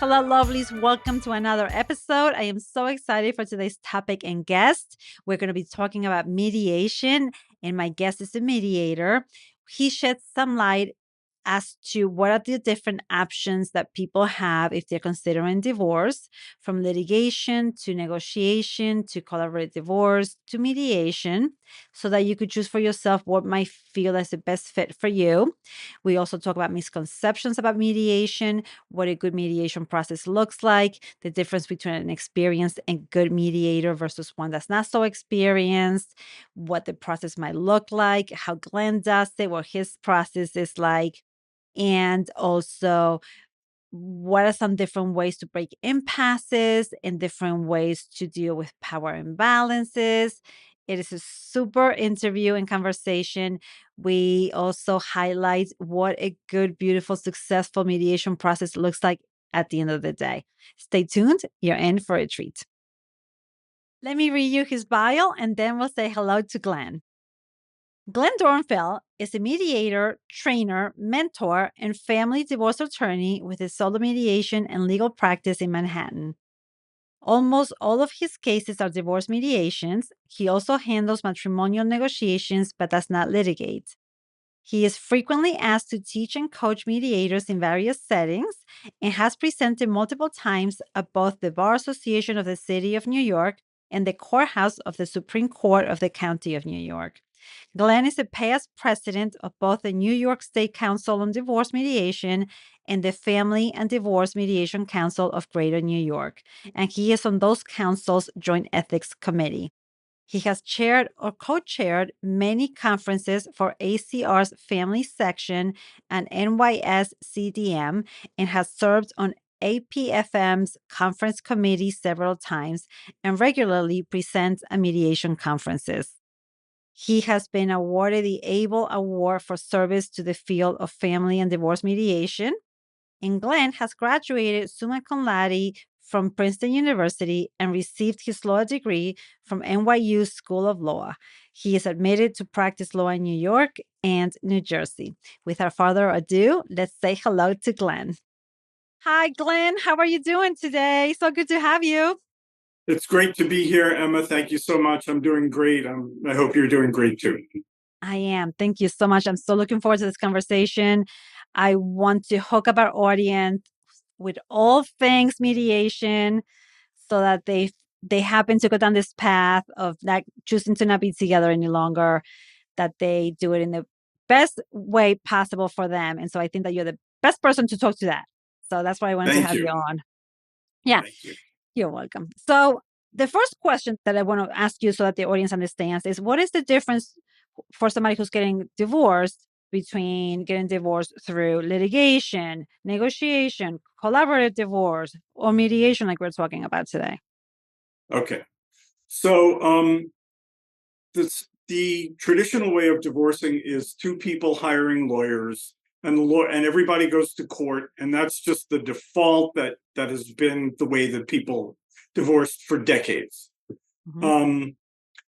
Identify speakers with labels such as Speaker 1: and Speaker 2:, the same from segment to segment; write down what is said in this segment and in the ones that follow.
Speaker 1: Hello, lovelies. Welcome to another episode. I am so excited for today's topic and guest. We're going to be talking about mediation, and my guest is a mediator. He sheds some light as to what are the different options that people have if they're considering divorce, from litigation to negotiation to collaborative divorce to mediation, so that you could choose for yourself what might feel as the best fit for you. We also talk about misconceptions about mediation, what a good mediation process looks like, the difference between an experienced and good mediator versus one that's not so experienced, what the process might look like, how Glenn does it, what his process is like, and also what are some different ways to break impasses and different ways to deal with power imbalances. It is a super interview and conversation. We also highlight what a good, beautiful, successful mediation process looks like at the end of the day. Stay tuned. You're in for a treat. Let me read you his bio and then we'll say hello to Glenn. Glenn Dornfeld is a mediator, trainer, mentor, and family divorce attorney with a solo mediation and legal practice in Manhattan. Almost all of his cases are divorce mediations. He also handles matrimonial negotiations but does not litigate. He is frequently asked to teach and coach mediators in various settings and has presented multiple times at both the Bar Association of the City of New York and the courthouse of the Supreme Court of the County of New York. Glenn is a past president of both the New York State Council on Divorce Mediation and the Family and Divorce Mediation Council of Greater New York, and he is on those councils' Joint Ethics Committee. He has chaired or co-chaired many conferences for ACR's Family Section and NYSCDM and has served on APFM's conference committee several times and regularly presents at mediation conferences. He has been awarded the ABLE Award for service to the field of family and divorce mediation. And Glenn has graduated summa cum laude from Princeton University and received his law degree from NYU School of Law. He is admitted to practice law in New York and New Jersey. Without further ado, let's say hello to Glenn. Hi, Glenn. How are you doing today? So good to have you.
Speaker 2: It's great to be here, Emma. Thank you so much. I'm doing great. I hope you're doing great too.
Speaker 1: I am. Thank you so much. I'm so looking forward to this conversation. I want to hook up our audience with all things mediation so that they happen to go down this path of not choosing to not be together any longer, that they do it in the best way possible for them. And so I think that you're the best person to talk to that. So that's why I wanted to
Speaker 2: Thank
Speaker 1: have you
Speaker 2: you.
Speaker 1: on. Yeah.
Speaker 2: Thank you.
Speaker 1: You're welcome. So the first question that I want to ask you so that the audience understands is, what is the difference for somebody who's getting divorced between getting divorced through litigation, negotiation, collaborative divorce, or mediation like we're talking about today?
Speaker 2: Okay. So the traditional way of divorcing is two people hiring lawyers, and and everybody goes to court, and that's just the default that has been the way that people divorced for decades.
Speaker 1: Mhm.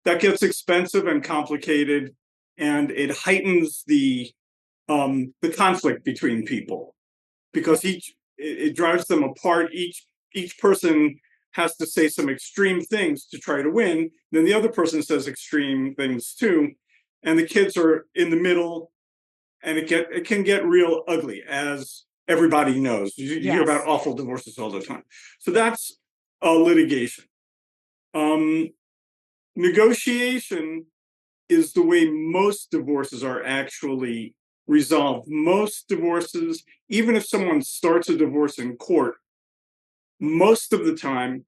Speaker 2: That gets expensive and complicated, and it heightens the conflict between people because it drives them apart. Each person has to say some extreme things to try to win. Then the other person says extreme things too, and the kids are in the middle, and it can get real ugly, as everybody knows. You hear about
Speaker 1: Yes.
Speaker 2: awful divorces all the time. So that's litigation. Um, Negotiation is the way most divorces are actually resolved. Most divorces, even if someone starts a divorce in court, most of the time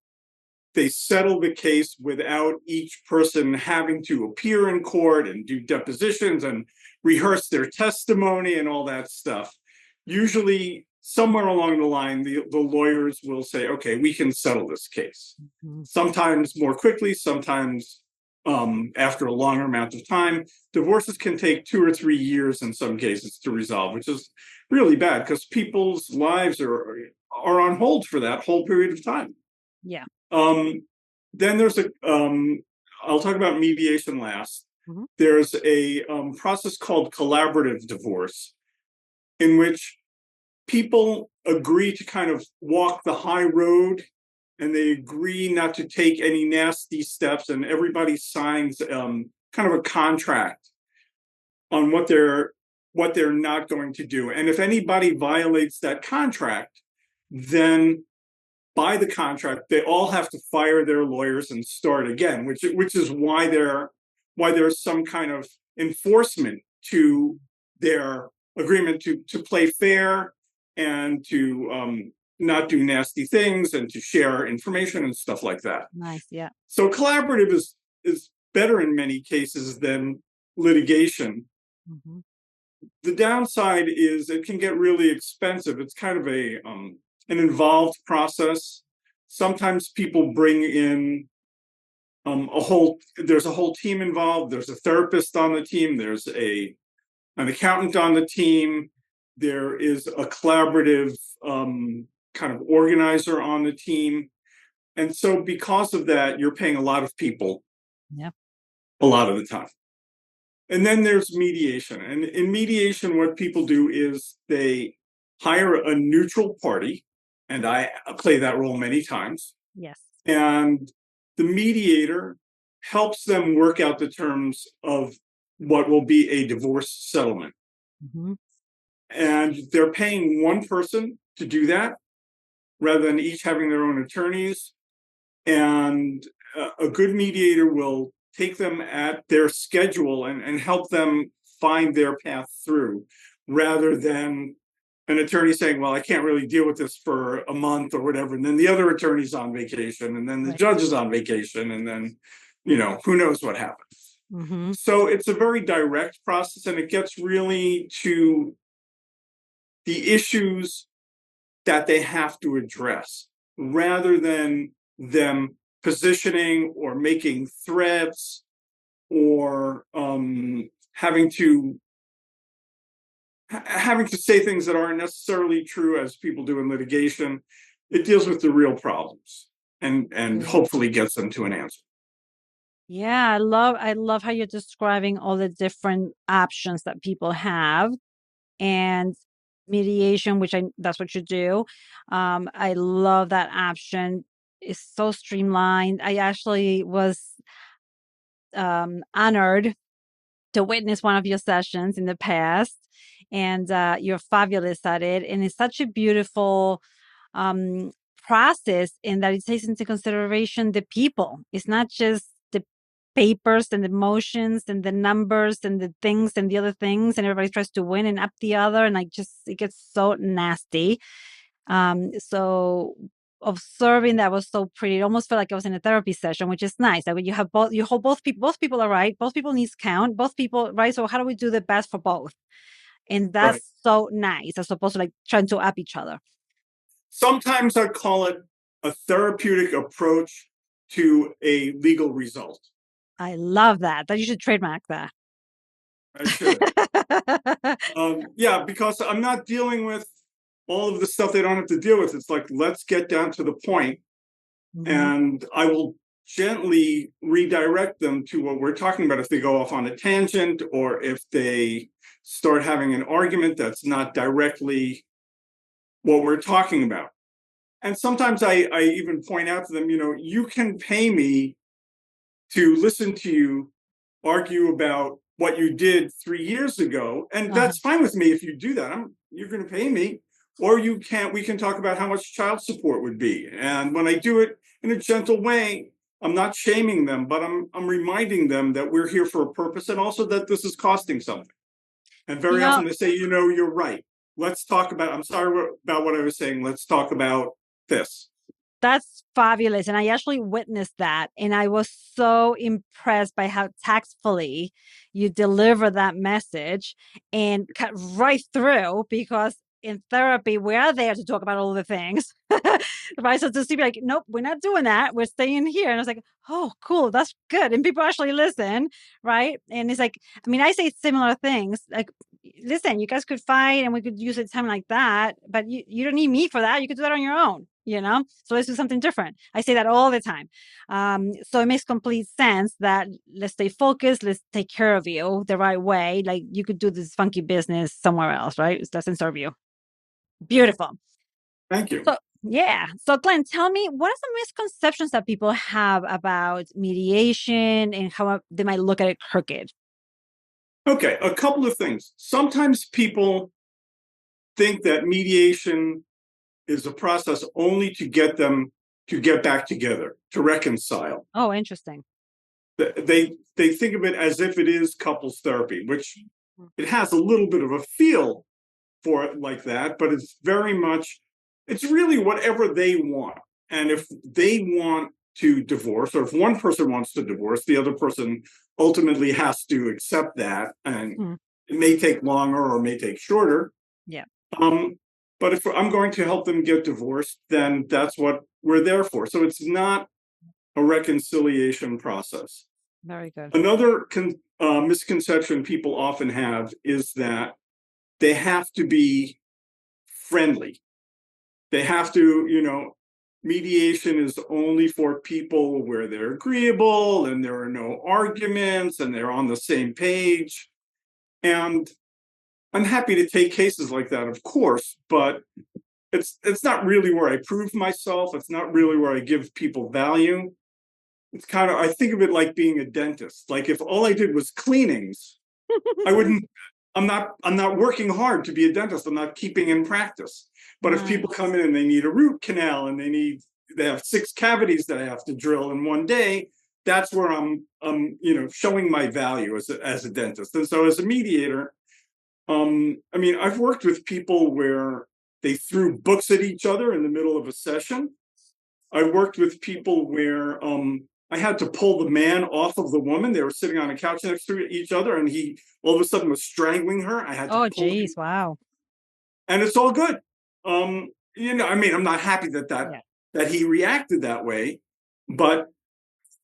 Speaker 2: they settle the case without each person having to appear in court and do depositions and rehearse their testimony and all that stuff. Usually, somewhere along the line, the lawyers will say, okay, we can settle this case.
Speaker 1: Mhm.
Speaker 2: Sometimes more quickly, sometimes after a longer amount of time. Divorces can take 2 or 3 years in some cases to resolve, which is really bad because people's lives are on hold for that whole period of time.
Speaker 1: Yeah.
Speaker 2: Um, then there's I'll talk about mediation last.
Speaker 1: Mhm.
Speaker 2: There's a process called collaborative divorce, in which people agree to kind of walk the high road, and they agree not to take any nasty steps, and everybody signs kind of a contract on what they're not going to do. And if anybody violates that contract, then by the contract, they all have to fire their lawyers and start again, which is why there's some kind of enforcement to their agreement to play fair and to not do nasty things and to share information and stuff like that.
Speaker 1: Nice. Yeah.
Speaker 2: So collaborative is better in many cases than litigation.
Speaker 1: Hmm.
Speaker 2: The downside is it can get really expensive. It's kind of an involved process. Sometimes people bring in there's a whole team involved. There's a therapist on the team. There's an accountant on the team. There is a collaborative kind of organizer on the team. And so because of that, you're paying a lot of people
Speaker 1: Yeah.
Speaker 2: a lot of the time. And then there's mediation. And in mediation, what people do is they hire a neutral party, and I play that role many times.
Speaker 1: Yes.
Speaker 2: And the mediator helps them work out the terms of what will be a divorce settlement.
Speaker 1: Hmm.
Speaker 2: And they're paying one person to do that rather than each having their own attorneys. And a good mediator will take them at their schedule and help them find their path through, rather than an attorney saying, well, I can't really deal with this for a month or whatever, and then the other attorney's on vacation, and then the
Speaker 1: Right.
Speaker 2: judge is on vacation, and then who knows what happens.
Speaker 1: Hmm.
Speaker 2: So it's a very direct process, and it gets really to the issues that they have to address, rather than them positioning or making threats or having to say things that aren't necessarily true, as people do in litigation. It deals with the real problems and
Speaker 1: Yeah.
Speaker 2: hopefully gets them to an answer.
Speaker 1: Yeah, I love how you're describing all the different options that people have, and mediation, which that's what you do. I love that option. It's so streamlined. I actually was honored to witness one of your sessions in the past, and you're fabulous at it. And it's such a beautiful um, process in that it takes into consideration the people. It's not just the papers and the motions and the numbers and the things and the other things, and everybody tries to win and up the other, and it gets so nasty. So observing that was so pretty. It almost felt like I was in a therapy session, which is nice. Like when you have both people are right, both people needs count, both people right. So how do we do the best for both? And
Speaker 2: Right.
Speaker 1: that's so nice, as opposed to like trying to up each other.
Speaker 2: Sometimes I call it a therapeutic approach to a legal result.
Speaker 1: I love that. That you should trademark that.
Speaker 2: I should. Yeah, because I'm not dealing with all of the stuff they don't have to deal with. It's like, let's get down to the point,
Speaker 1: Mhm.
Speaker 2: and I will gently redirect them to what we're talking about if they go off on a tangent, or if they start having an argument that's not directly what we're talking about. And sometimes I even point out to them, you can pay me to listen to you argue about what you did 3 years ago, and
Speaker 1: Uh-huh.
Speaker 2: that's fine with me if you do that. You're going to pay me, or you can't. We can talk about how much child support would be, and when I do it in a gentle way, I'm not shaming them, but I'm reminding them that we're here for a purpose, and also that this is costing something. And
Speaker 1: You
Speaker 2: very
Speaker 1: know,
Speaker 2: often they say, you're right. Let's talk about. I'm sorry about what I was saying. Let's talk about this.
Speaker 1: that's fabulous. And I actually witnessed that. And I was so impressed by how tactfully you deliver that message and cut right through, because in therapy, we are there to talk about all the things. Right. So to see, like, nope, we're not doing that. We're staying here. And I was like, oh, cool. That's good. And people actually listen. Right. And it's like, I mean, I say similar things like, listen, you guys could fight and we could use a time like that, but you don't need me for that. You could do that on your own, you know? So let's do something different. I say that all the time. So it makes complete sense that let's stay focused, let's take care of you the right way. Like you could do this funky business somewhere else, right? It doesn't serve you. Beautiful.
Speaker 2: Thank you.
Speaker 1: So, yeah. So, Glenn, tell me, what are some misconceptions that people have about mediation and how they might look at it crooked?
Speaker 2: Okay, a couple of things. Sometimes people think that mediation is a process only to get them to get back together, to reconcile.
Speaker 1: Oh, interesting.
Speaker 2: They think of it as if it is couples therapy, which
Speaker 1: Mm.
Speaker 2: it has a little bit of a feel for it like that, but it's very much, it's really whatever they want. And if they want to divorce, or if one person wants to divorce, the other person ultimately has to accept that. And
Speaker 1: Hmm.
Speaker 2: it may take longer or may take shorter.
Speaker 1: Yeah,
Speaker 2: Um, but if I'm going to help them get divorced, then that's what we're there for. So it's not a reconciliation process.
Speaker 1: very good.
Speaker 2: Another misconception people often have is that they have to be friendly. They have to, mediation is only for people where they're agreeable and there are no arguments and they're on the same page. And I'm happy to take cases like that, of course, but it's not really where I prove myself. It's not really where I give people value. It's kind of, I think of it like being a dentist. Like if all I did was cleanings, I wouldn't, I'm not working hard to be a dentist. I'm not keeping in practice. But if people
Speaker 1: Nice.
Speaker 2: come in and they need a root canal and they have 6 cavities that I have to drill in one day, that's where I'm showing my value as a dentist. And so as a mediator, I mean, I've worked with people where they threw books at each other in the middle of a session. I worked with people where I had to pull the man off of the woman. They were sitting on a couch next to each other, and he all of a sudden was strangling her. I had to
Speaker 1: Oh,
Speaker 2: pull
Speaker 1: geez.
Speaker 2: him,
Speaker 1: Wow.
Speaker 2: and it's all good. I mean, I'm not happy
Speaker 1: Yeah.
Speaker 2: that he reacted that way, but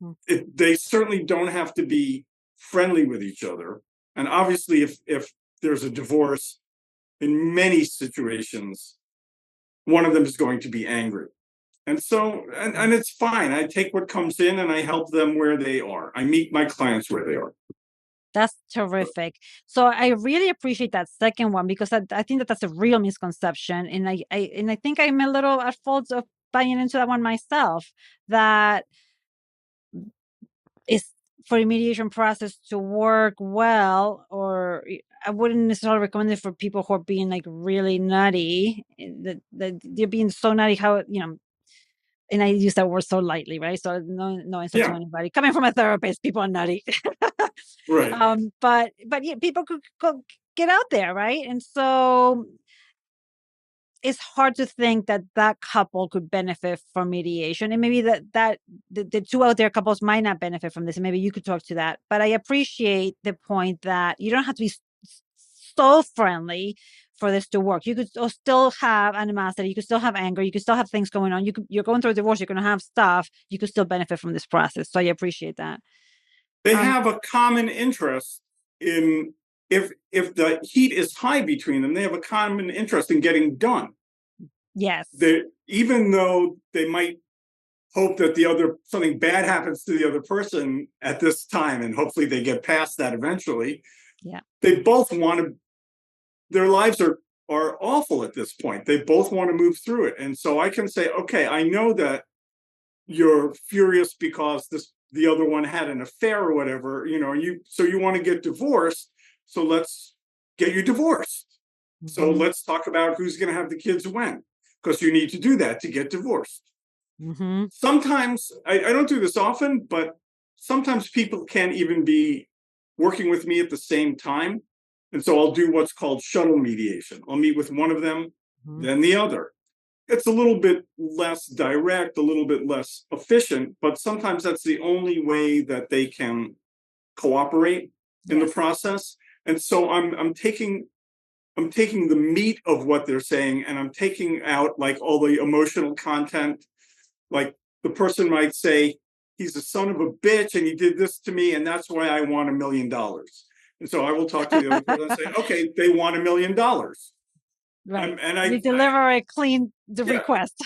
Speaker 1: Mm.
Speaker 2: they certainly don't have to be friendly with each other. And obviously, if there's a divorce, in many situations, one of them is going to be angry. And so, and it's fine. I take what comes in and I help them where they are. I meet my clients where they are.
Speaker 1: That's terrific. So I really appreciate that second one because I think that that's a real misconception, and I think I'm a little at fault of buying into that one myself. That is for a mediation process to work well, or I wouldn't necessarily recommend it for people who are being like really nutty. That they're being so nutty, how and I use that word so lightly, right? So no insult to
Speaker 2: Yeah,
Speaker 1: anybody. Coming from a therapist, people are nutty.
Speaker 2: right.
Speaker 1: But yeah, people could go get out there, right? And so it's hard to think that that couple could benefit from mediation, and maybe the two out there couples might not benefit from this, and maybe you could talk to that. But I appreciate the point that you don't have to be so friendly for this to work. You could still have animosity, you could still have anger, you could still have things going on. You're going through a divorce, you're going to have stuff. You could still benefit from this process. So I appreciate that.
Speaker 2: They
Speaker 1: Um,
Speaker 2: have a common interest in, if the heat is high between them, they have a common interest in getting done.
Speaker 1: yes.
Speaker 2: They, even though they might hope that the other something bad happens to the other person at this time, and hopefully they get past that eventually.
Speaker 1: Yeah.
Speaker 2: They both want to. Their lives are awful at this point. They both want to move through it, and so I can say, okay, I know that you're furious because the other one had an affair or whatever, you want to get divorced, so let's get you divorced. So
Speaker 1: Hmm.
Speaker 2: let's talk about who's going to have the kids when, because you need to do that to get divorced.
Speaker 1: Hmm.
Speaker 2: Sometimes I don't do this often, but sometimes people can't even be working with me at the same time. And so I'll do what's called shuttle mediation. I'll meet with one of them,
Speaker 1: Hmm.
Speaker 2: then the other. It's a little bit less direct, a little bit less efficient, but sometimes that's the only way that they can cooperate in the
Speaker 1: Yes.
Speaker 2: process. And so I'm taking the meat of what they're saying and I'm taking out like all the emotional content. Like the person might say, he's a son of a bitch and he did this to me, and that's why I want $1 million. And so I will talk to the other person and say, okay, they want $1 million.
Speaker 1: Right.
Speaker 2: And
Speaker 1: You deliver a clean the
Speaker 2: yeah,
Speaker 1: request.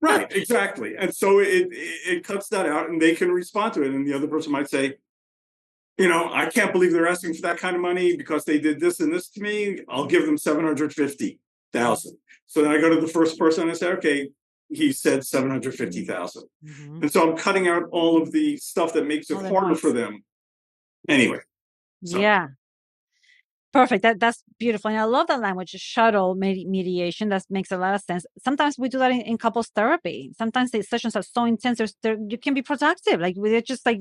Speaker 2: right, exactly. And so it cuts that out and they can respond to it. And the other person might say, I can't believe they're asking for that kind of money because they did this and this to me. I'll give them 750. So then I go to the first person and I say, okay, he said 750,000.
Speaker 1: Mhm.
Speaker 2: And so I'm cutting out all of the stuff that makes it
Speaker 1: All the
Speaker 2: harder for
Speaker 1: noise.
Speaker 2: them. Anyway, so
Speaker 1: Yeah. Perfect. That's beautiful. And I love that language, shuttle mediation. That makes a lot of sense. Sometimes we do that in couples therapy. Sometimes the sessions are so intense, you can be productive. Like we're just like,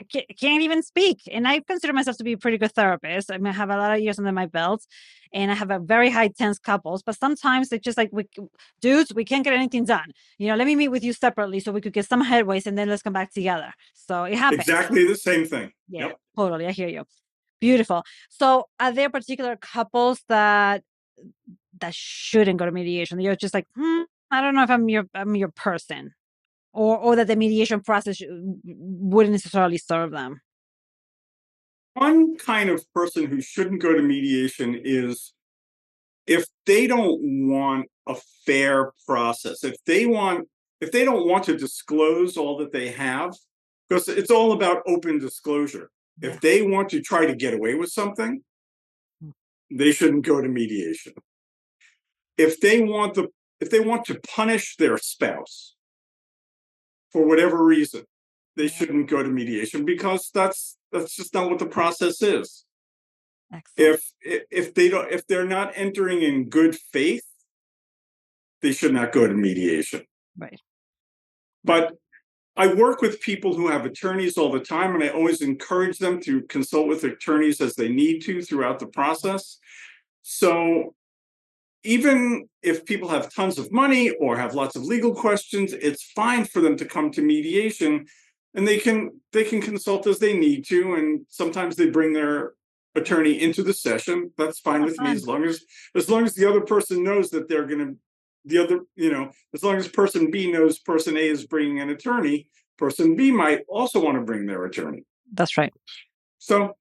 Speaker 1: I can't even speak. And I consider myself to be a pretty good therapist. I mean, I have a lot of years under my belt and I have a very high tense couples, but sometimes it's just like, dudes, we can't get anything done. Let me meet with you separately so we could get some headways and then let's come back together. So it happens.
Speaker 2: exactly the same thing.
Speaker 1: Yeah,
Speaker 2: Yep.
Speaker 1: totally. I hear you. Beautiful. So are there particular couples that shouldn't go to mediation? You're just like, I don't know if I'm your person, or that the mediation process wouldn't necessarily serve them.
Speaker 2: One kind of person who shouldn't go to mediation is if they don't want a fair process, if they don't want to disclose all that they have, because it's all about open disclosure.
Speaker 1: Yeah.
Speaker 2: If they want to try to get away with something, they shouldn't go to mediation. If they want to punish their spouse for whatever reason, they shouldn't go to mediation because that's just not what the process is.
Speaker 1: Excellent.
Speaker 2: If they're not entering in good faith, they should not go to mediation.
Speaker 1: Right.
Speaker 2: But I work with people who have attorneys all the time, and I always encourage them to consult with attorneys as they need to throughout the process. So even if people have tons of money or have lots of legal questions, it's fine for them to come to mediation, and they can consult as they need to, and sometimes they bring their attorney into the session. That's fine with me, as long as the other person knows that they're going to as long as person B knows person A is bringing an attorney, person B might also want to bring their attorney.
Speaker 1: That's right.
Speaker 2: So,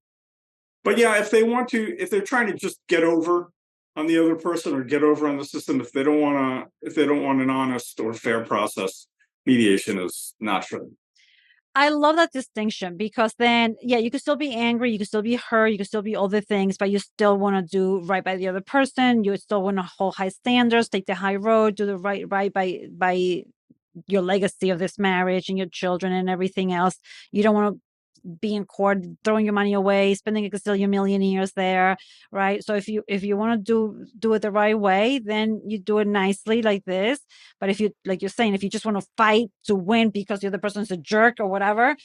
Speaker 2: but yeah, if they're trying to just get over on the other person or get over on the system, if they don't want an honest or fair process, mediation is not for them.
Speaker 1: I love that distinction because then, yeah, you can still be angry, you can still be hurt, you can still be all the things, but you still want to do right by the other person. You still want to hold high standards, take the high road, do the right by your legacy of this marriage and your children and everything else. You don't want to be in court throwing your money away, spending a gazillion million years there, right? So if you want to do it the right way, then you do it nicely like this. But if you, like you're saying, if you just want to fight to win because the other person's a jerk or whatever,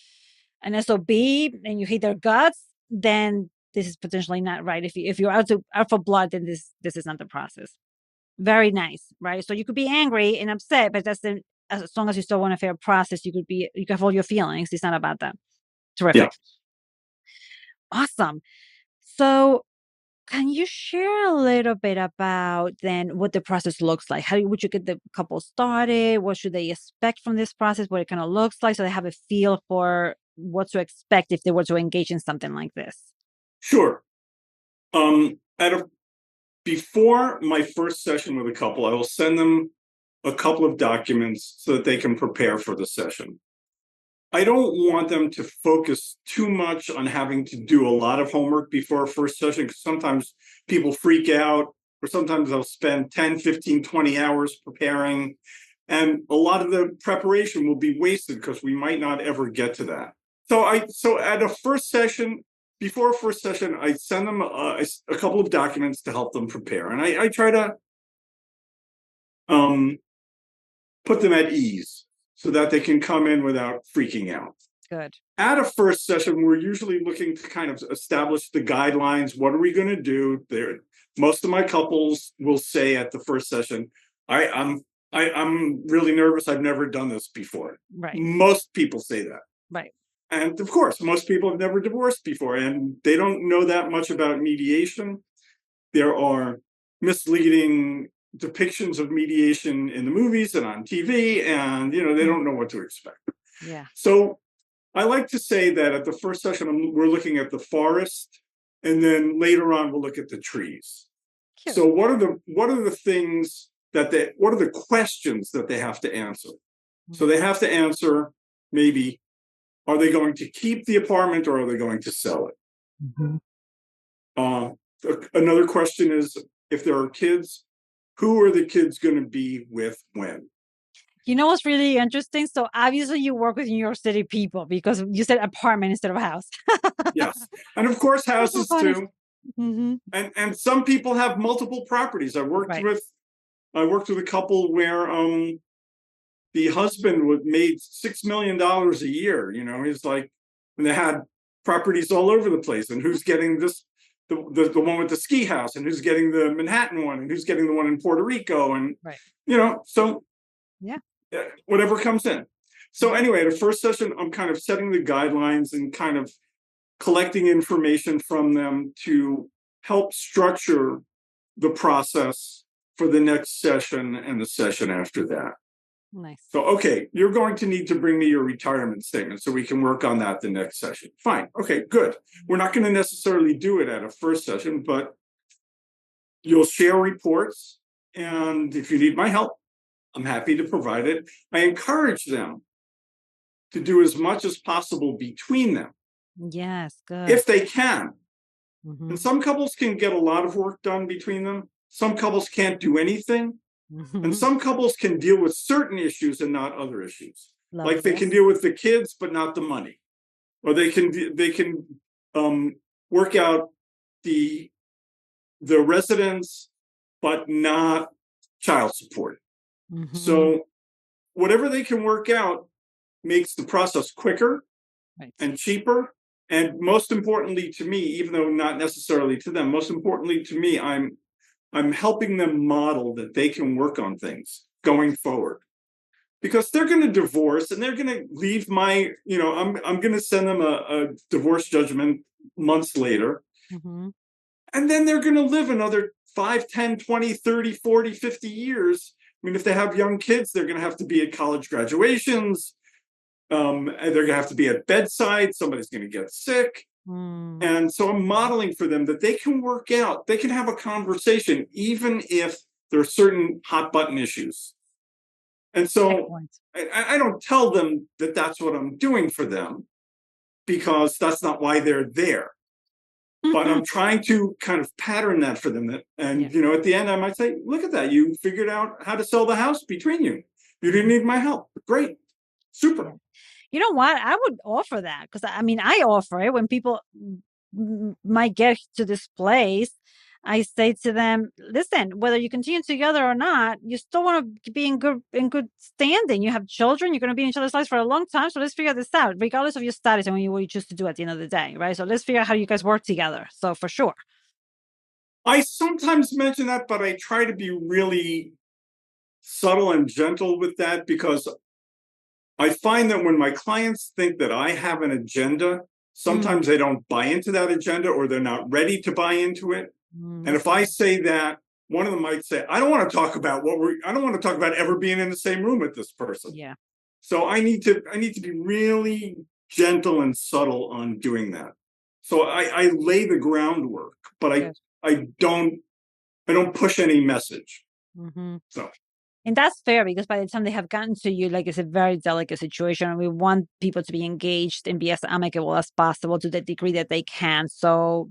Speaker 1: an SOB, and you hate their guts, then this is potentially not right. If you're out for blood, then this is not the process. Very nice, right? So you could be angry and upset, but as long as you still want a fair process, you can hold your feelings. It's not about that. Terrific.
Speaker 2: Yeah.
Speaker 1: Awesome. So can you share a little bit about then what the process looks like? How would you get the couple started? What should they expect from this process? What it kind of looks like so they have a feel for what to expect if they were to engage in something like this?
Speaker 2: Sure. Before my first session with a couple, I will send them a couple of documents so that they can prepare for the session. I don't want them to focus too much on having to do a lot of homework before a first session, because sometimes people freak out, or sometimes they'll spend 10, 15, 20 hours preparing. And a lot of the preparation will be wasted because we might not ever get to that. So at a first session, before a first session, I send them a couple of documents to help them prepare. And I try to put them at ease so that they can come in without freaking out.
Speaker 1: Good.
Speaker 2: At a first session, we're usually looking to kind of establish the guidelines. What are we going to do? Most of my couples will say at the first session, I'm really nervous. I've never done this before.
Speaker 1: Right.
Speaker 2: Most people say that.
Speaker 1: Right.
Speaker 2: And of course, most people have never divorced before, and they don't know that much about mediation. There are misleading depictions of mediation in the movies and on TV, and they don't know what to expect.
Speaker 1: Yeah.
Speaker 2: So I like to say that at the first session, we're looking at the forest, and then later on we'll look at the trees. Cute. So what are the things what are the questions that they have to answer? Mm-hmm. So they have to answer maybe, are they going to keep the apartment or are they going to sell it? Mm-hmm. Another question is, if there are kids, who are the kids going to be with when?
Speaker 1: You know what's really interesting? So obviously you work with New York City people because you said apartment instead of house.
Speaker 2: Yes. And of course,
Speaker 1: That's so
Speaker 2: houses
Speaker 1: funny.
Speaker 2: too.
Speaker 1: Hmm.
Speaker 2: And some people have multiple properties.
Speaker 1: Right.
Speaker 2: I worked with a couple where the husband made $6 million a year. He's like, and they had properties all over the place. And who's getting this? The one with the ski house, and who's getting the Manhattan one, and who's getting the one in Puerto Rico, and
Speaker 1: Right.
Speaker 2: so
Speaker 1: Yeah.
Speaker 2: whatever comes in. So
Speaker 1: Yeah.
Speaker 2: anyway, the first session, I'm kind of setting the guidelines and kind of collecting information from them to help structure the process for the next session and the session after that.
Speaker 1: Nice.
Speaker 2: So, okay, you're going to need to bring me your retirement statement so we can work on that the next session. Fine. Okay, good. We're not going to necessarily do it at a first session, but you'll share reports. And if you need my help, I'm happy to provide it. I encourage them to do as much as possible between them,
Speaker 1: Yes, good.
Speaker 2: if they can.
Speaker 1: Mhm.
Speaker 2: And some couples can get a lot of work done between them. Some couples can't do anything. And
Speaker 1: Mhm.
Speaker 2: some couples can deal with certain issues and not other issues.
Speaker 1: Love
Speaker 2: Like they can
Speaker 1: this.
Speaker 2: deal with the kids, but not the money. Or they can work out the residence, but not child support.
Speaker 1: Mhm.
Speaker 2: So whatever they can work out makes the process quicker
Speaker 1: Right.
Speaker 2: and cheaper. And most importantly to me, even though not necessarily to them, most importantly to me, I'm helping them model that they can work on things going forward. Because they're going to divorce and they're going to leave I'm going to send them a divorce judgment months later.
Speaker 1: Mhm.
Speaker 2: And then they're going to live another 5, 10, 20, 30, 40, 50 years. I mean, if they have young kids, they're going to have to be at college graduations. And they're going to have to be at bedside. Somebody's going to get sick.
Speaker 1: Mm.
Speaker 2: And so I'm modeling for them that they can work out, they can have a conversation, even if there are certain hot button issues. And so
Speaker 1: Excellent.
Speaker 2: I don't tell them that that's what I'm doing for them, because that's not why they're there. But I'm trying to kind of pattern that for them. And,
Speaker 1: Yeah.
Speaker 2: at the end, I might say, look at that. You figured out how to sell the house between you. You didn't need my help. Great. Super.
Speaker 1: Yeah. You know what? I would offer that because I mean, I offer it when people might get to this place. I say to them, listen, whether you continue together or not, you still want to be in good standing. You have children, you're going to be in each other's lives for a long time. So let's figure this out, regardless of your status and what you choose to do at the end of the day, right? So let's figure out how you guys work together. So for sure.
Speaker 2: I sometimes mention that, but I try to be really subtle and gentle with that, because I find that when my clients think that I have an agenda, sometimes they don't buy into that agenda, or they're not ready to buy into it. And if I say that, one of them might say, I don't want to talk about I don't want to talk about ever being in the same room with this person.
Speaker 1: Yeah.
Speaker 2: So I need to be really gentle and subtle on doing that. So I lay the groundwork, but I don't push any message.
Speaker 1: Mm-hmm.
Speaker 2: So.
Speaker 1: And that's fair because by the time they have gotten to you, like it's a very delicate situation. And we want people to be engaged and be as amicable as possible to the degree that they can. So,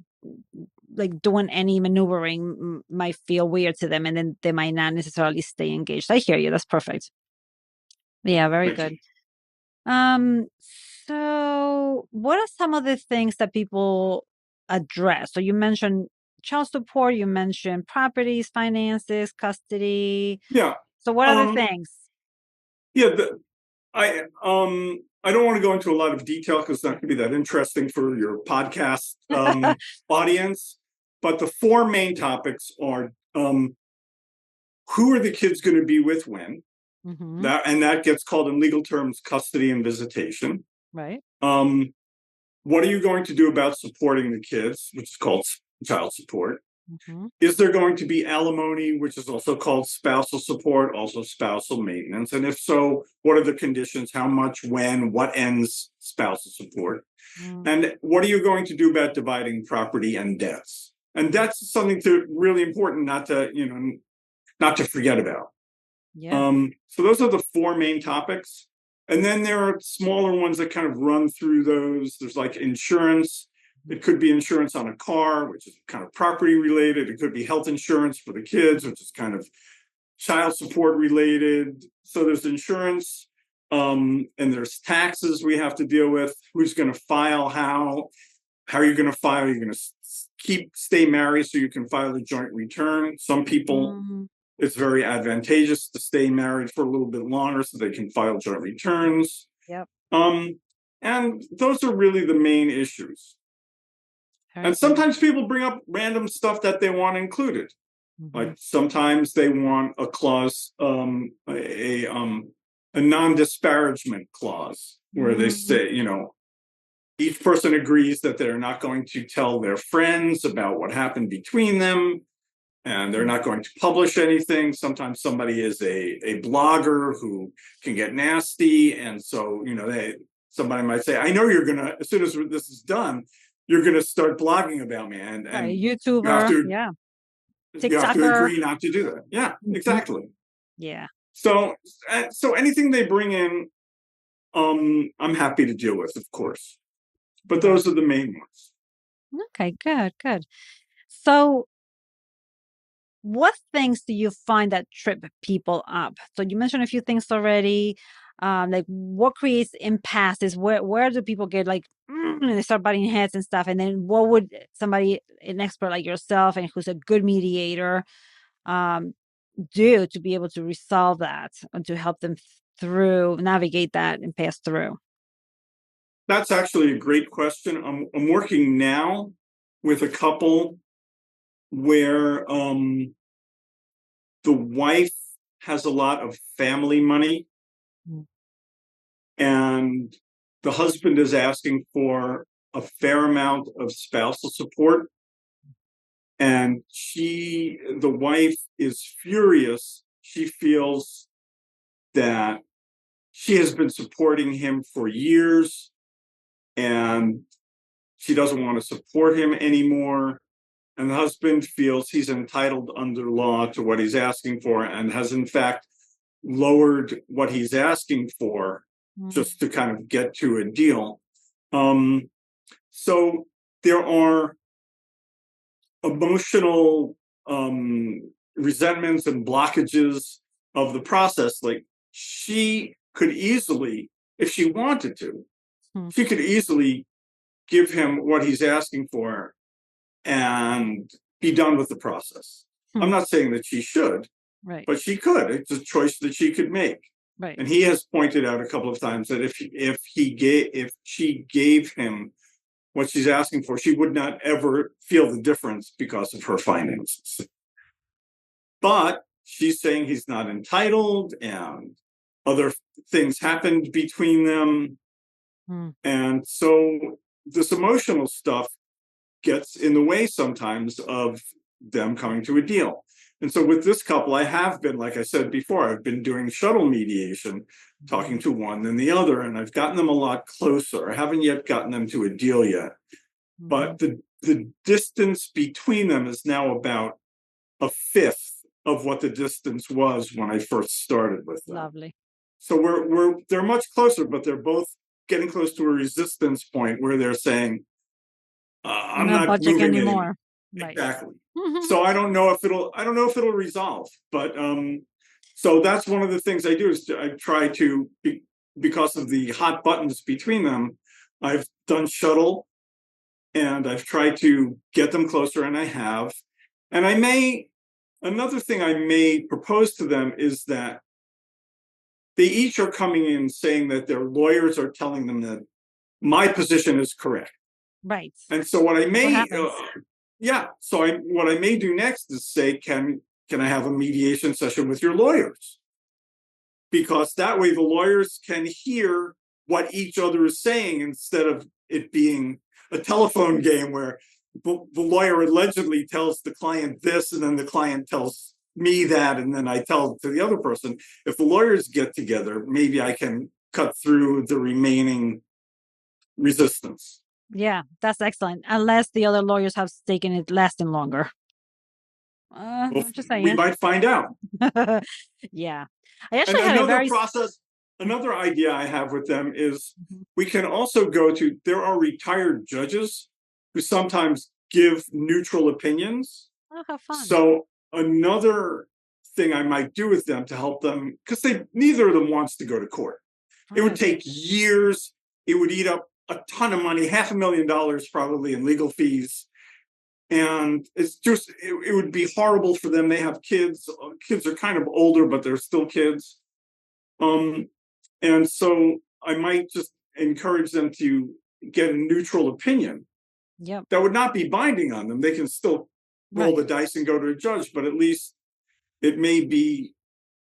Speaker 1: like doing any maneuvering might feel weird to them, and then they might not necessarily stay engaged. I hear you. That's perfect. Yeah, very good. Um, so what are some of the things that people address? So you mentioned child support, you mentioned properties, finances, custody.
Speaker 2: Yeah.
Speaker 1: So what other things?
Speaker 2: Yeah. I don't want to go into a lot of detail because it's not going to be that interesting for your podcast audience. But the four main topics are who are the kids going to be with when?
Speaker 1: Mm-hmm.
Speaker 2: That gets called in legal terms custody and visitation.
Speaker 1: Right.
Speaker 2: What are you going to do about supporting the kids, which is called child support?
Speaker 1: Mm-hmm.
Speaker 2: Is there going to be alimony, which is also called spousal support, also spousal maintenance? And if so, what are the conditions? How much, when, what ends spousal support?
Speaker 1: Mm.
Speaker 2: And what are you going to do about dividing property and debts? And that's something really important not to forget about.
Speaker 1: Yeah.
Speaker 2: So those are the four main topics. And then there are smaller ones that kind of run through those. There's like insurance. It could be insurance on a car, which is kind of property related. It could be health insurance for the kids, which is kind of child support related. So there's insurance, and there's taxes we have to deal with. Who's going to file how are you going to file? You're going to stay married so you can file a joint return. Some people,
Speaker 1: Mhm.
Speaker 2: it's very advantageous to stay married for a little bit longer so they can file joint returns.
Speaker 1: Yep.
Speaker 2: And those are really the main issues.
Speaker 1: Very
Speaker 2: And
Speaker 1: good.
Speaker 2: sometimes people bring up random stuff that they want included. Like
Speaker 1: Mhm.
Speaker 2: sometimes they want a clause, a non-disparagement clause, where they
Speaker 1: Mhm.
Speaker 2: say, each person agrees that they're not going to tell their friends about what happened between them, and they're not going to publish anything. Sometimes somebody is a blogger who can get nasty, and so somebody might say, "I know you're gonna, as soon as this is done, you're gonna start blogging about me," and
Speaker 1: Right,
Speaker 2: you have
Speaker 1: YouTuber,
Speaker 2: to
Speaker 1: yeah.
Speaker 2: you have to
Speaker 1: TikToker.
Speaker 2: agree not to do that. Yeah,
Speaker 1: Mhm.
Speaker 2: exactly.
Speaker 1: Yeah.
Speaker 2: So anything they bring in, I'm happy to deal with, of course. But
Speaker 1: Right.
Speaker 2: those are the main ones.
Speaker 1: Okay, good, good. So, what things do you find that trip people up? So you mentioned a few things already. Like what creates impasses? Where do people get like and they start butting heads and stuff? And then what would somebody, an expert like yourself, and who's a good mediator, um, do to be able to resolve that and to help them through navigate that and pass through?
Speaker 2: That's actually a great question. I'm working now with a couple where the wife has a lot of family money,
Speaker 1: Mm.
Speaker 2: and the husband is asking for a fair amount of spousal support. And the wife is furious. She feels that she has been supporting him for years, and she doesn't want to support him anymore. And the husband feels he's entitled under law to what he's asking for, and has in fact lowered what he's asking for
Speaker 1: Mm.
Speaker 2: just to kind of get to a deal. Um, so there are emotional resentments and blockages of the process. Like she could easily, if she wanted to,
Speaker 1: Hmm.
Speaker 2: she could easily give him what he's asking for and be done with the process.
Speaker 1: Hmm.
Speaker 2: I'm not saying that she should,
Speaker 1: Right,
Speaker 2: but she could. It's a choice that she could make.
Speaker 1: right.
Speaker 2: And he has pointed out a couple of times that if she gave him what she's asking for, she would not ever feel the difference because of her finances. But she's saying he's not entitled, and other things happened between them.
Speaker 1: Hmm.
Speaker 2: And so this emotional stuff gets in the way sometimes of them coming to a deal. And so with this couple, I have been, like I said before, I've been doing shuttle mediation, talking to one and the other, and I've gotten them a lot closer. I haven't yet gotten them to a deal yet,
Speaker 1: Mhm.
Speaker 2: but the distance between them is now about a fifth of what the distance was when I first started with them.
Speaker 1: Lovely.
Speaker 2: So they're much closer, but they're both getting close to a resistance point where they're saying,
Speaker 1: I'm
Speaker 2: I'm
Speaker 1: not
Speaker 2: not
Speaker 1: budging
Speaker 2: moving anymore.
Speaker 1: anymore. Right.
Speaker 2: Exactly. So I don't know if it'll resolve, but so that's one of the things I do is I try to because of the hot buttons between them, I've done shuttle, and I've tried to get them closer, and I have. And another thing I may propose to them is that they each are coming in saying that their lawyers are telling them that my position is correct.
Speaker 1: Right.
Speaker 2: And so what I
Speaker 1: That's what
Speaker 2: may,
Speaker 1: happens.
Speaker 2: yeah, so what I may do next is say, can I have a mediation session with your lawyers? Because that way the lawyers can hear what each other is saying instead of it being a telephone game where the lawyer allegedly tells the client this, and then the client tells me that, and then I tell to the other person. If the lawyers get together, maybe I can cut through the remaining resistance.
Speaker 1: Yeah, that's excellent. Unless the other lawyers have taken it lasting longer.
Speaker 2: Well,
Speaker 1: I'm just
Speaker 2: we
Speaker 1: saying.
Speaker 2: might find out.
Speaker 1: Yeah. I
Speaker 2: And
Speaker 1: actually had a
Speaker 2: another
Speaker 1: very
Speaker 2: process, another idea I have with them is
Speaker 1: Mhm.
Speaker 2: we can also go to, there are retired judges who sometimes give neutral opinions.
Speaker 1: Oh, how fun.
Speaker 2: So another thing I might do with them to help them, because neither of them wants to go to court. It would
Speaker 1: Right.
Speaker 2: take years. It would eat up a ton of money, $500,000 probably in legal fees. And it's just, it would be horrible for them. They have kids. Kids are kind of older, but they're still kids. And so I might just encourage them to get a neutral opinion
Speaker 1: Yep.
Speaker 2: that would not be binding on them. They can still roll the dice and go to a judge, but at least it may be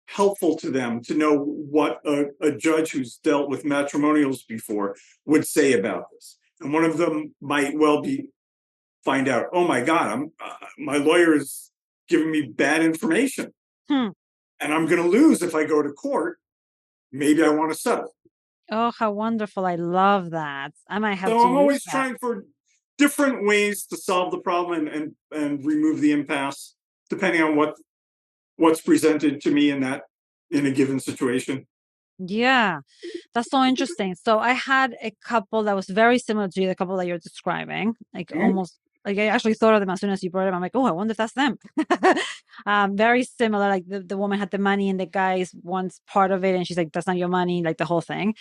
Speaker 2: helpful to them to know what a judge who's dealt with matrimonials before would say about this. And one of them might well find out, oh my God, my lawyer is giving me bad information, and I'm going to lose if I go to court. Maybe I want to settle.
Speaker 1: Oh, how wonderful. I love that. I might have
Speaker 2: So
Speaker 1: to
Speaker 2: I'm
Speaker 1: use
Speaker 2: always
Speaker 1: that.
Speaker 2: trying for different ways to solve the problem and remove the impasse, depending on what's presented to me in a given situation.
Speaker 1: Yeah, that's so interesting. So I had a couple that was very similar to the couple that you're describing, like almost like I actually thought of them as soon as you brought them. I'm like, oh, I wonder if that's them. Very similar. Like the woman had the money and the guy wants part of it, and she's like, that's not your money, like the whole thing.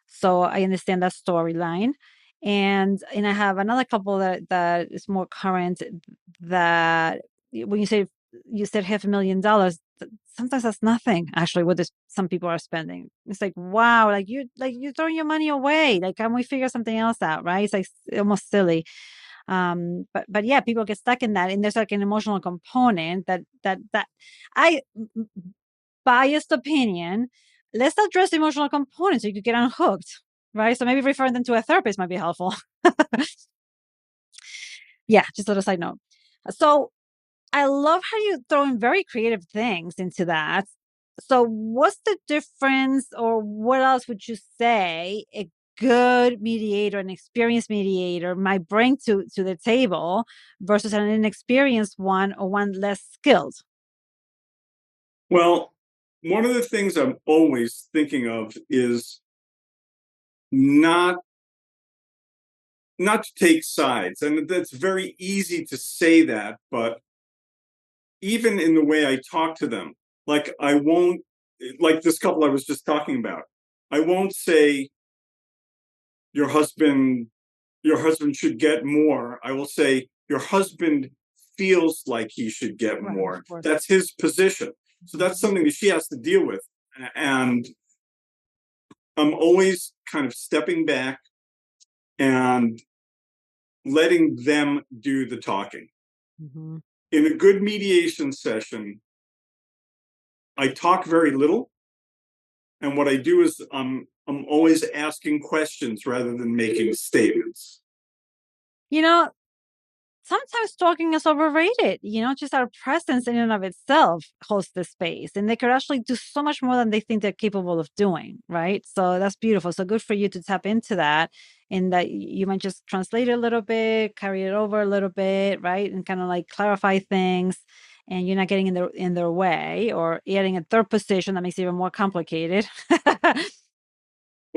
Speaker 1: So I understand that storyline. And I have another couple that is more current, that when you said $500,000, sometimes that's nothing actually what some people are spending. It's like, wow, like you're throwing your money away. Like, can we figure something else out, right? It's like almost silly. But yeah, people get stuck in that, and there's like an emotional component that I biased opinion. Let's address the emotional component so you could get unhooked, right? So maybe referring them to a therapist might be helpful. Yeah, just a little side note. So I love how you throw in very creative things into that. So what's the difference, or what else would you say a good mediator, an experienced mediator might bring to the table versus an inexperienced one or one less skilled?
Speaker 2: Well, one of the things I'm always thinking of is not not to take sides, and that's very easy to say that, but even in the way I talk to them, like I won't, like this couple I was just talking about, I won't say your husband your husband should get more. I will say your husband feels like he should get
Speaker 1: Right,
Speaker 2: more.
Speaker 1: of course.
Speaker 2: That's his position. So that's something that she has to deal with. And I'm always kind of stepping back and letting them do the talking.
Speaker 1: Mhm.
Speaker 2: In a good mediation session, I talk very little. And what I do is I'm always asking questions rather than making statements.
Speaker 1: You know, sometimes talking is overrated. Just our presence in and of itself holds the space, and they could actually do so much more than they think they're capable of doing, right? So that's beautiful. So good for you to tap into that, and that you might just translate it a little bit, carry it over a little bit, right? And kind of like clarify things, and you're not getting in their way or adding a third position that makes it even more complicated.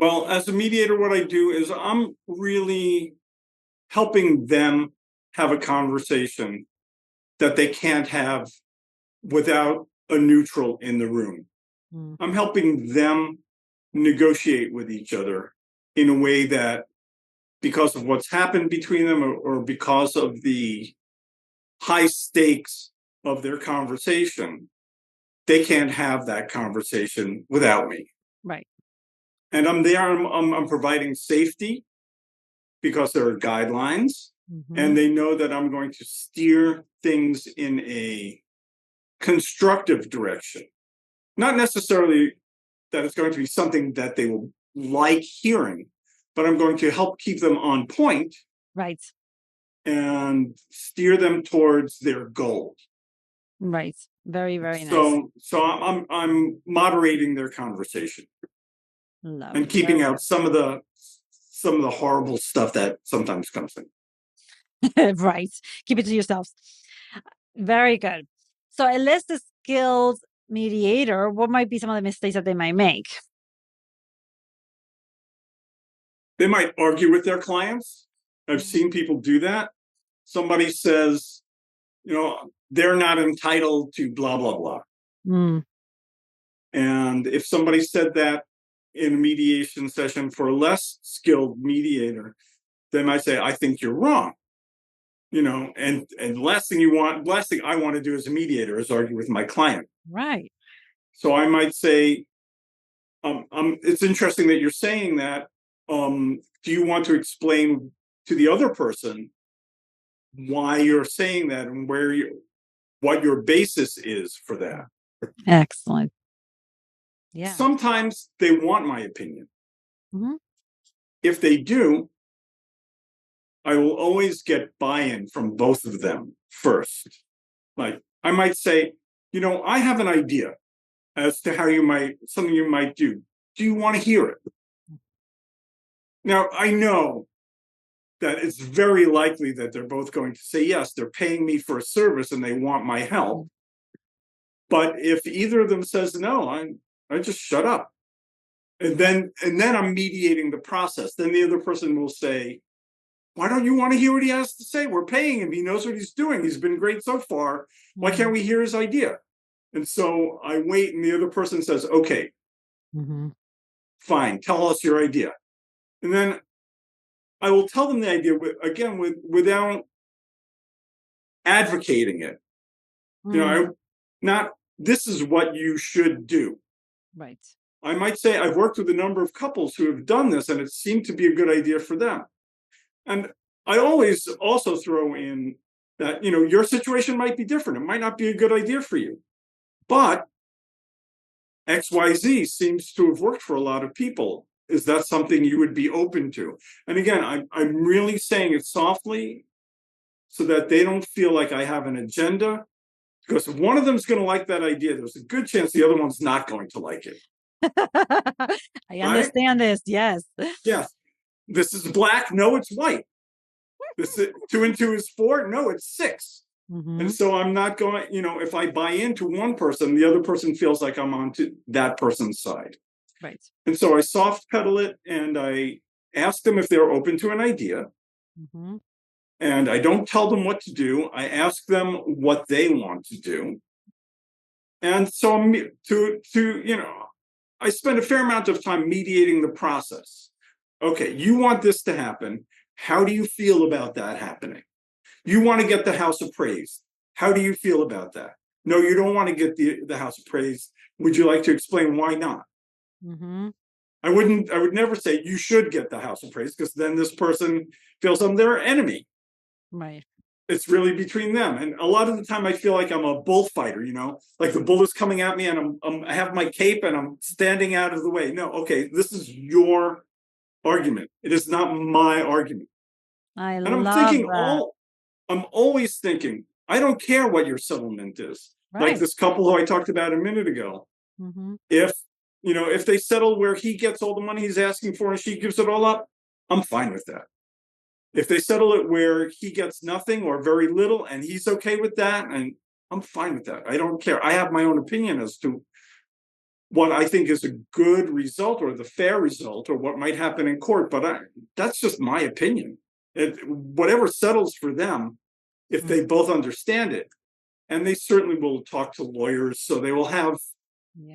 Speaker 2: Well, as a mediator, what I do is I'm really helping them have a conversation that they can't have without a neutral in the room.
Speaker 1: Mm,
Speaker 2: I'm helping them negotiate with each other in a way that, because of what's happened between them, or because of the high stakes of their conversation, they can't have that conversation without me.
Speaker 1: right.
Speaker 2: And I'm there, I'm providing safety because there are guidelines,
Speaker 1: Mhm.
Speaker 2: and they know that I'm going to steer things in a constructive direction. Not necessarily that it's going to be something that they will like hearing, but I'm going to help keep them on point
Speaker 1: Right.
Speaker 2: and steer them towards their goal.
Speaker 1: Right. Very, very nice.
Speaker 2: So I'm moderating their conversation and
Speaker 1: Lovely.
Speaker 2: keeping
Speaker 1: Very
Speaker 2: out some of the horrible stuff that sometimes comes in.
Speaker 1: good. Right. Keep it to yourselves. Very good. So, a list of skilled mediator, what might be some of the mistakes that they might make?
Speaker 2: They might argue with their clients. I've seen people do that. somebody says, they're not entitled to blah, blah, blah.
Speaker 1: Mm.
Speaker 2: And if somebody said that in a mediation session for a less skilled mediator, they might say, I think you're wrong. And last thing I want to do as a mediator is argue with my client.
Speaker 1: Right.
Speaker 2: So I might say, it's interesting that you're saying that. Do you want to explain to the other person why you're saying that and what your basis is for that?
Speaker 1: Excellent. Yeah.
Speaker 2: Sometimes they want my opinion.
Speaker 1: Mm-hmm.
Speaker 2: If they do, I will always get buy-in from both of them first. Like I might say, I have an idea as to something you might do. Do you want to hear it? Now, I know that it's very likely that they're both going to say yes. They're paying me for a service and they want my help. But if either of them says no, I just shut up. And then I'm mediating the process. Then the other person will say, why don't you want to hear what he has to say? We're paying him. He knows what he's doing. He's been great so far. Why can't we hear his idea? And so I wait, and the other person says, okay, fine, tell us your idea. And then I will tell them the idea, again, without advocating it. This is what you should do.
Speaker 1: Right.
Speaker 2: I might say I've worked with a number of couples who have done this, and it seemed to be a good idea for them. And I always also throw in that, your situation might be different. It might not be a good idea for you. But XYZ seems to have worked for a lot of people. Is that something you would be open to? And again, I'm really saying it softly so that they don't feel like I have an agenda. Because if one of them is going to like that idea, there's a good chance the other one's not going to like it.
Speaker 1: I understand this. Yes.
Speaker 2: Yes. This is black. No, it's white. This is 2 and 2 is 4. No, it's 6. And so I'm not going, if I buy into one person, the other person feels like I'm on to that person's side.
Speaker 1: Right.
Speaker 2: And so I soft pedal it and I ask them if they're open to an idea. And I don't tell them what to do. I ask them what they want to do. And so I spend a fair amount of time mediating the process. Okay, you want this to happen. How do you feel about that happening? You want to get the house appraised. How do you feel about that? No, you don't want to get the house appraised. Would you like to explain why not? I would never say you should get the house appraised, because then this person feels I'm their enemy.
Speaker 1: Right.
Speaker 2: It's really between them. And a lot of the time I feel like I'm a bullfighter, like the bull is coming at me and I have my cape and I'm standing out of the way. No, okay, this is your argument. It is not my argument. And I'm always thinking, I don't care what your settlement is. Right. Like this couple who I talked about a minute ago. If they settle where he gets all the money he's asking for and she gives it all up, I'm fine with that. If they settle it where he gets nothing or very little and he's okay with that, and I'm fine with that. I don't care. I have my own opinion as to what I think is a good result or the fair result or what might happen in court, but that's just my opinion. Whatever settles for them, if they both understand it, and they certainly will talk to lawyers, so they will have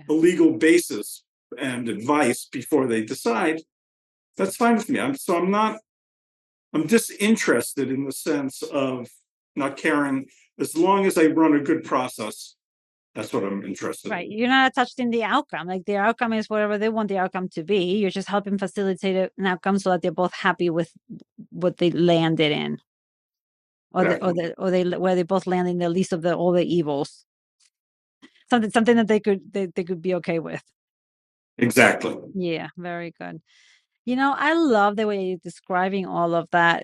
Speaker 2: a legal basis and advice before they decide. That's fine with me. I'm disinterested in the sense of not caring. As long as I run a good process, that's what I'm interested in.
Speaker 1: Right. You're not attached in the outcome. Like the outcome is whatever they want the outcome to be. You're just helping facilitate an outcome so that they're both happy with what they landed in. Where they both land in the least of all the evils. Something that they could be okay with.
Speaker 2: Exactly.
Speaker 1: Yeah, very good. I love the way you're describing all of that.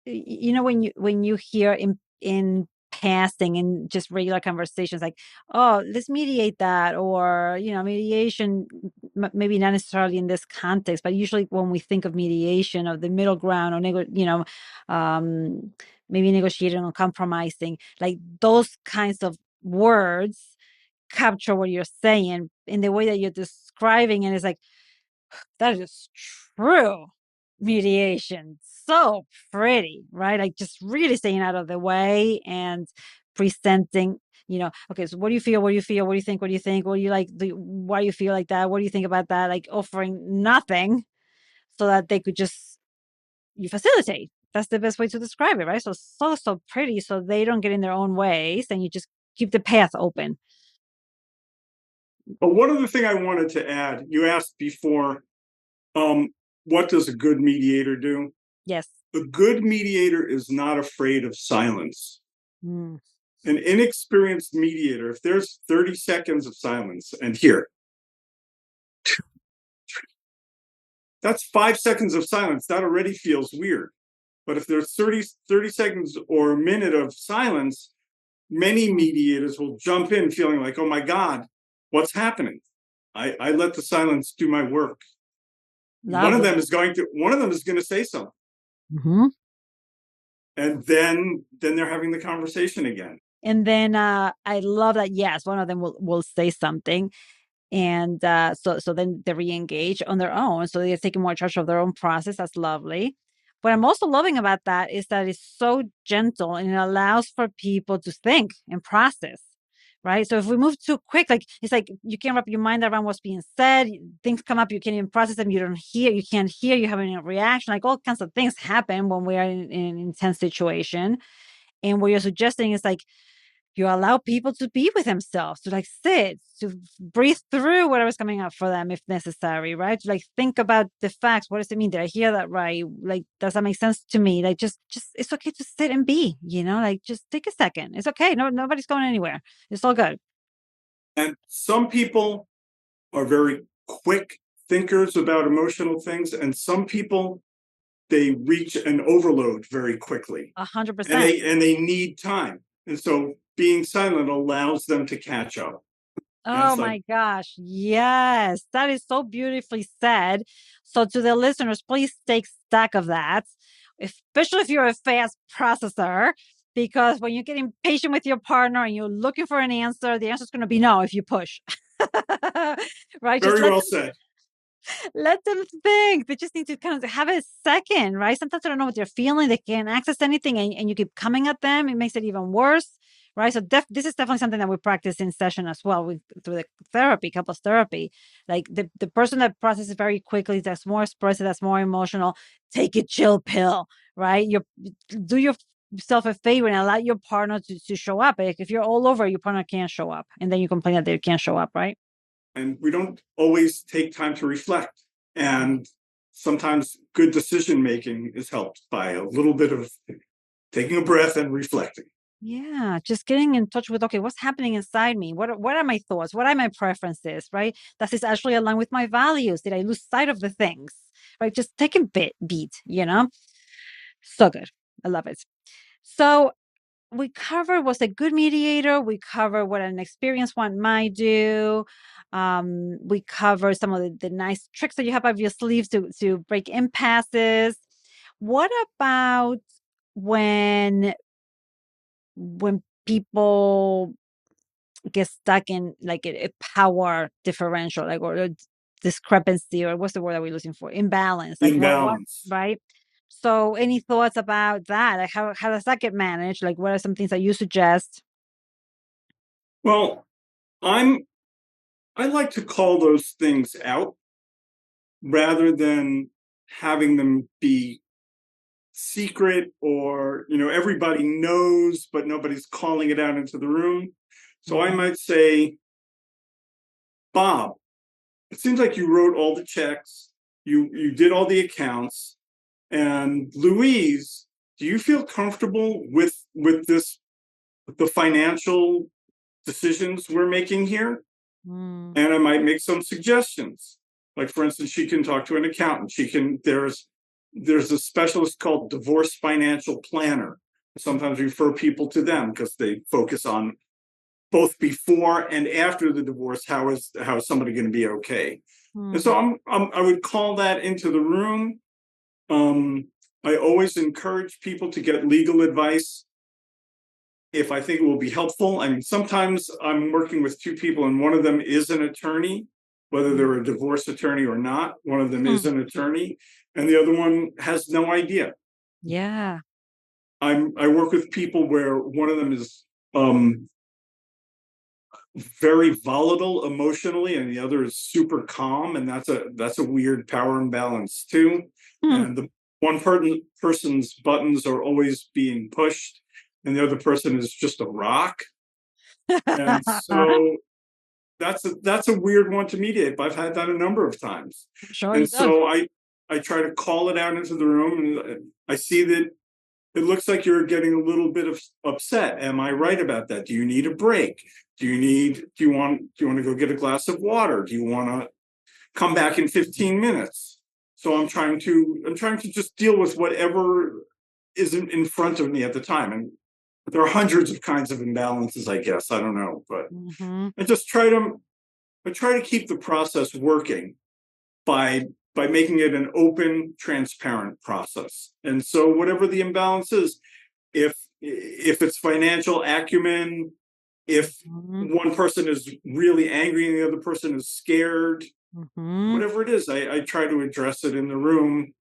Speaker 1: When you hear in passing in just regular conversations, like, oh, let's mediate that, or mediation, maybe not necessarily in this context, but usually when we think of mediation, of the middle ground, or maybe negotiating or compromising, like those kinds of words capture what you're saying in the way that you're describing it. Is like, that is true. mediation. So pretty, right? Like just really staying out of the way and presenting, okay, so what do you feel? What do you feel? What do you think? What do you think? What do you like? Why do you feel like that? What do you think about that? Like offering nothing so that they could just, you facilitate. That's the best way to describe it, right? So pretty so they don't get in their own ways and you just keep the path open.
Speaker 2: But one other thing I wanted to add, you asked before, um, what does a good mediator do?
Speaker 1: Yes.
Speaker 2: A good mediator is not afraid of silence.
Speaker 1: Mm.
Speaker 2: An inexperienced mediator, if there's 30 seconds of silence, and here, that's 5 seconds of silence. That already feels weird. But if there's 30 seconds or a minute of silence, many mediators will jump in feeling like, oh my God, what's happening? I let the silence do my work. One of
Speaker 1: Lovely.
Speaker 2: them is going to say something.
Speaker 1: Mm-hmm.
Speaker 2: And then they're having the conversation again.
Speaker 1: And then I love that. Yes, one of them will say something, and so then they re-engage on their own. So they're taking more charge of their own process. That's lovely. What I'm also loving about that is that it's so gentle and it allows for people to think and process. Right. So if we move too quick, like it's like you can't wrap your mind around what's being said. Things come up, you can't even process them. You can't hear, you have any reaction. Like all kinds of things happen when we are in an intense situation. And what you're suggesting is like you allow people to be with themselves, to like sit, to breathe through whatever's coming up for them if necessary, right? To like think about the facts. What does it mean? Did I hear that right? Like, does that make sense to me? Like, just it's okay to sit and be, like just take a second. It's okay. No, nobody's going anywhere. It's all good.
Speaker 2: And some people are very quick thinkers about emotional things, and some people they reach an overload very quickly,
Speaker 1: hundred
Speaker 2: and
Speaker 1: percent.
Speaker 2: they need time. And so being silent allows them to catch up. And
Speaker 1: Oh
Speaker 2: it's like,
Speaker 1: my gosh. Yes. That is so beautifully said. So to the listeners, please take stock of that, especially if you're a fast processor, because when you get impatient with your partner and you're looking for an answer, the answer is going to be no if you push. Right? Just
Speaker 2: very well said.
Speaker 1: let them think. They just need to kind of have a second, right? Sometimes they don't know what they're feeling. They can't access anything, and you keep coming at them. It makes it even worse, right? So this is definitely something that we practice in session as well through the therapy, couples therapy. Like the person that processes very quickly, that's more expressive, that's more emotional, take a chill pill, right? Do yourself a favor and allow your partner to show up. Like if you're all over, your partner can't show up, and then you complain that they can't show up, right?
Speaker 2: And we don't always take time to reflect. And sometimes good decision making is helped by a little bit of taking a breath and reflecting.
Speaker 1: Yeah, just getting in touch with, okay, what's happening inside me? What are my thoughts? What are my preferences, right? Does this actually align with my values? Did I lose sight of the things? Right? Just take a beat. So good. I love it. So we covered what's a good mediator. We covered what an experienced one might do. We covered some of the nice tricks that you have up your sleeves to break impasses. What about when people get stuck in like a power differential, like or a discrepancy, or what's the word that we're looking for? Imbalance. Like what
Speaker 2: Imbalance.
Speaker 1: right? So any thoughts about that? Like how does that get managed? Like what are some things that you suggest?
Speaker 2: Well, I'm I like to call those things out rather than having them be secret, or everybody knows but nobody's calling it out into the room. So I
Speaker 1: Mhm.
Speaker 2: might say, Bob, it seems like you wrote all the checks, you did all the accounts, and Louise, do you feel comfortable with this, the financial decisions we're making here?
Speaker 1: Mm,
Speaker 2: And I might make some suggestions. Like, for instance, she can talk to an accountant. There's a specialist called divorce financial planner. Sometimes we refer people to them because they focus on both before and after the divorce. How is somebody going to be okay? And so
Speaker 1: mhm,
Speaker 2: I would call that into the room. Um, I always encourage people to get legal advice if I think it will be helpful. I mean, sometimes I'm working with two people and one of them is an attorney, whether
Speaker 1: mm,
Speaker 2: they're a divorce attorney or not, one of them is
Speaker 1: mm.
Speaker 2: an attorney. and the other one has no idea.
Speaker 1: Yeah.
Speaker 2: I work with people where one of them is very volatile emotionally and the other is super calm, and that's a weird power imbalance too.
Speaker 1: Hmm.
Speaker 2: And the person's buttons are always being pushed and the other person is just a rock. And so that's a weird one to mediate, but I've had that a number of times.
Speaker 1: Sure you
Speaker 2: And
Speaker 1: do.
Speaker 2: so I try to call it out into the room, and I see that it looks like you're getting a little bit of upset. Am I right about that? Do you need a break? Do you want to go get a glass of water? Do you want to come back in 15 minutes? So I'm trying to just deal with whatever is in front of me at the time. And there are hundreds of kinds of imbalances, I guess. I don't know, but
Speaker 1: Hmm.
Speaker 2: I just try to keep the process working by making it an open, transparent process. And so whatever the imbalance is, if it's financial acumen, if
Speaker 1: Hmm.
Speaker 2: one person is really angry and the other person is scared,
Speaker 1: Hmm.
Speaker 2: whatever it is, I try to address it in the room.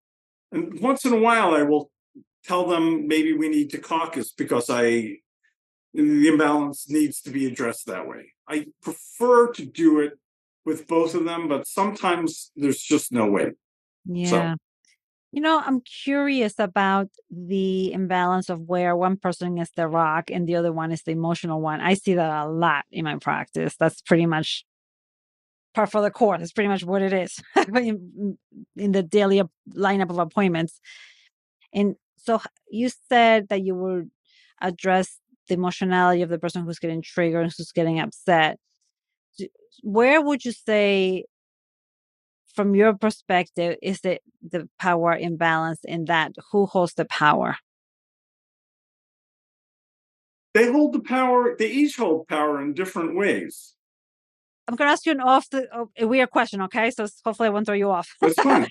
Speaker 2: And once in a while, I will tell them maybe we need to caucus because the imbalance needs to be addressed that way. I prefer to do it with both of them, but sometimes there's just no way. So,
Speaker 1: Yeah. I'm curious about the imbalance of where one person is the rock and the other one is the emotional one. I see that a lot in my practice. That's pretty much par for the course. It's pretty much what it is in the daily lineup of appointments. And so you said that you would address the emotionality of the person who's getting triggered and who's getting upset. D- Where would you say, from your perspective, is the power imbalance in that? Who holds the power?
Speaker 2: they hold the power, they each hold power in different ways.
Speaker 1: I'm going to ask you a weird question, okay? So hopefully I won't throw you off.
Speaker 2: That's fine.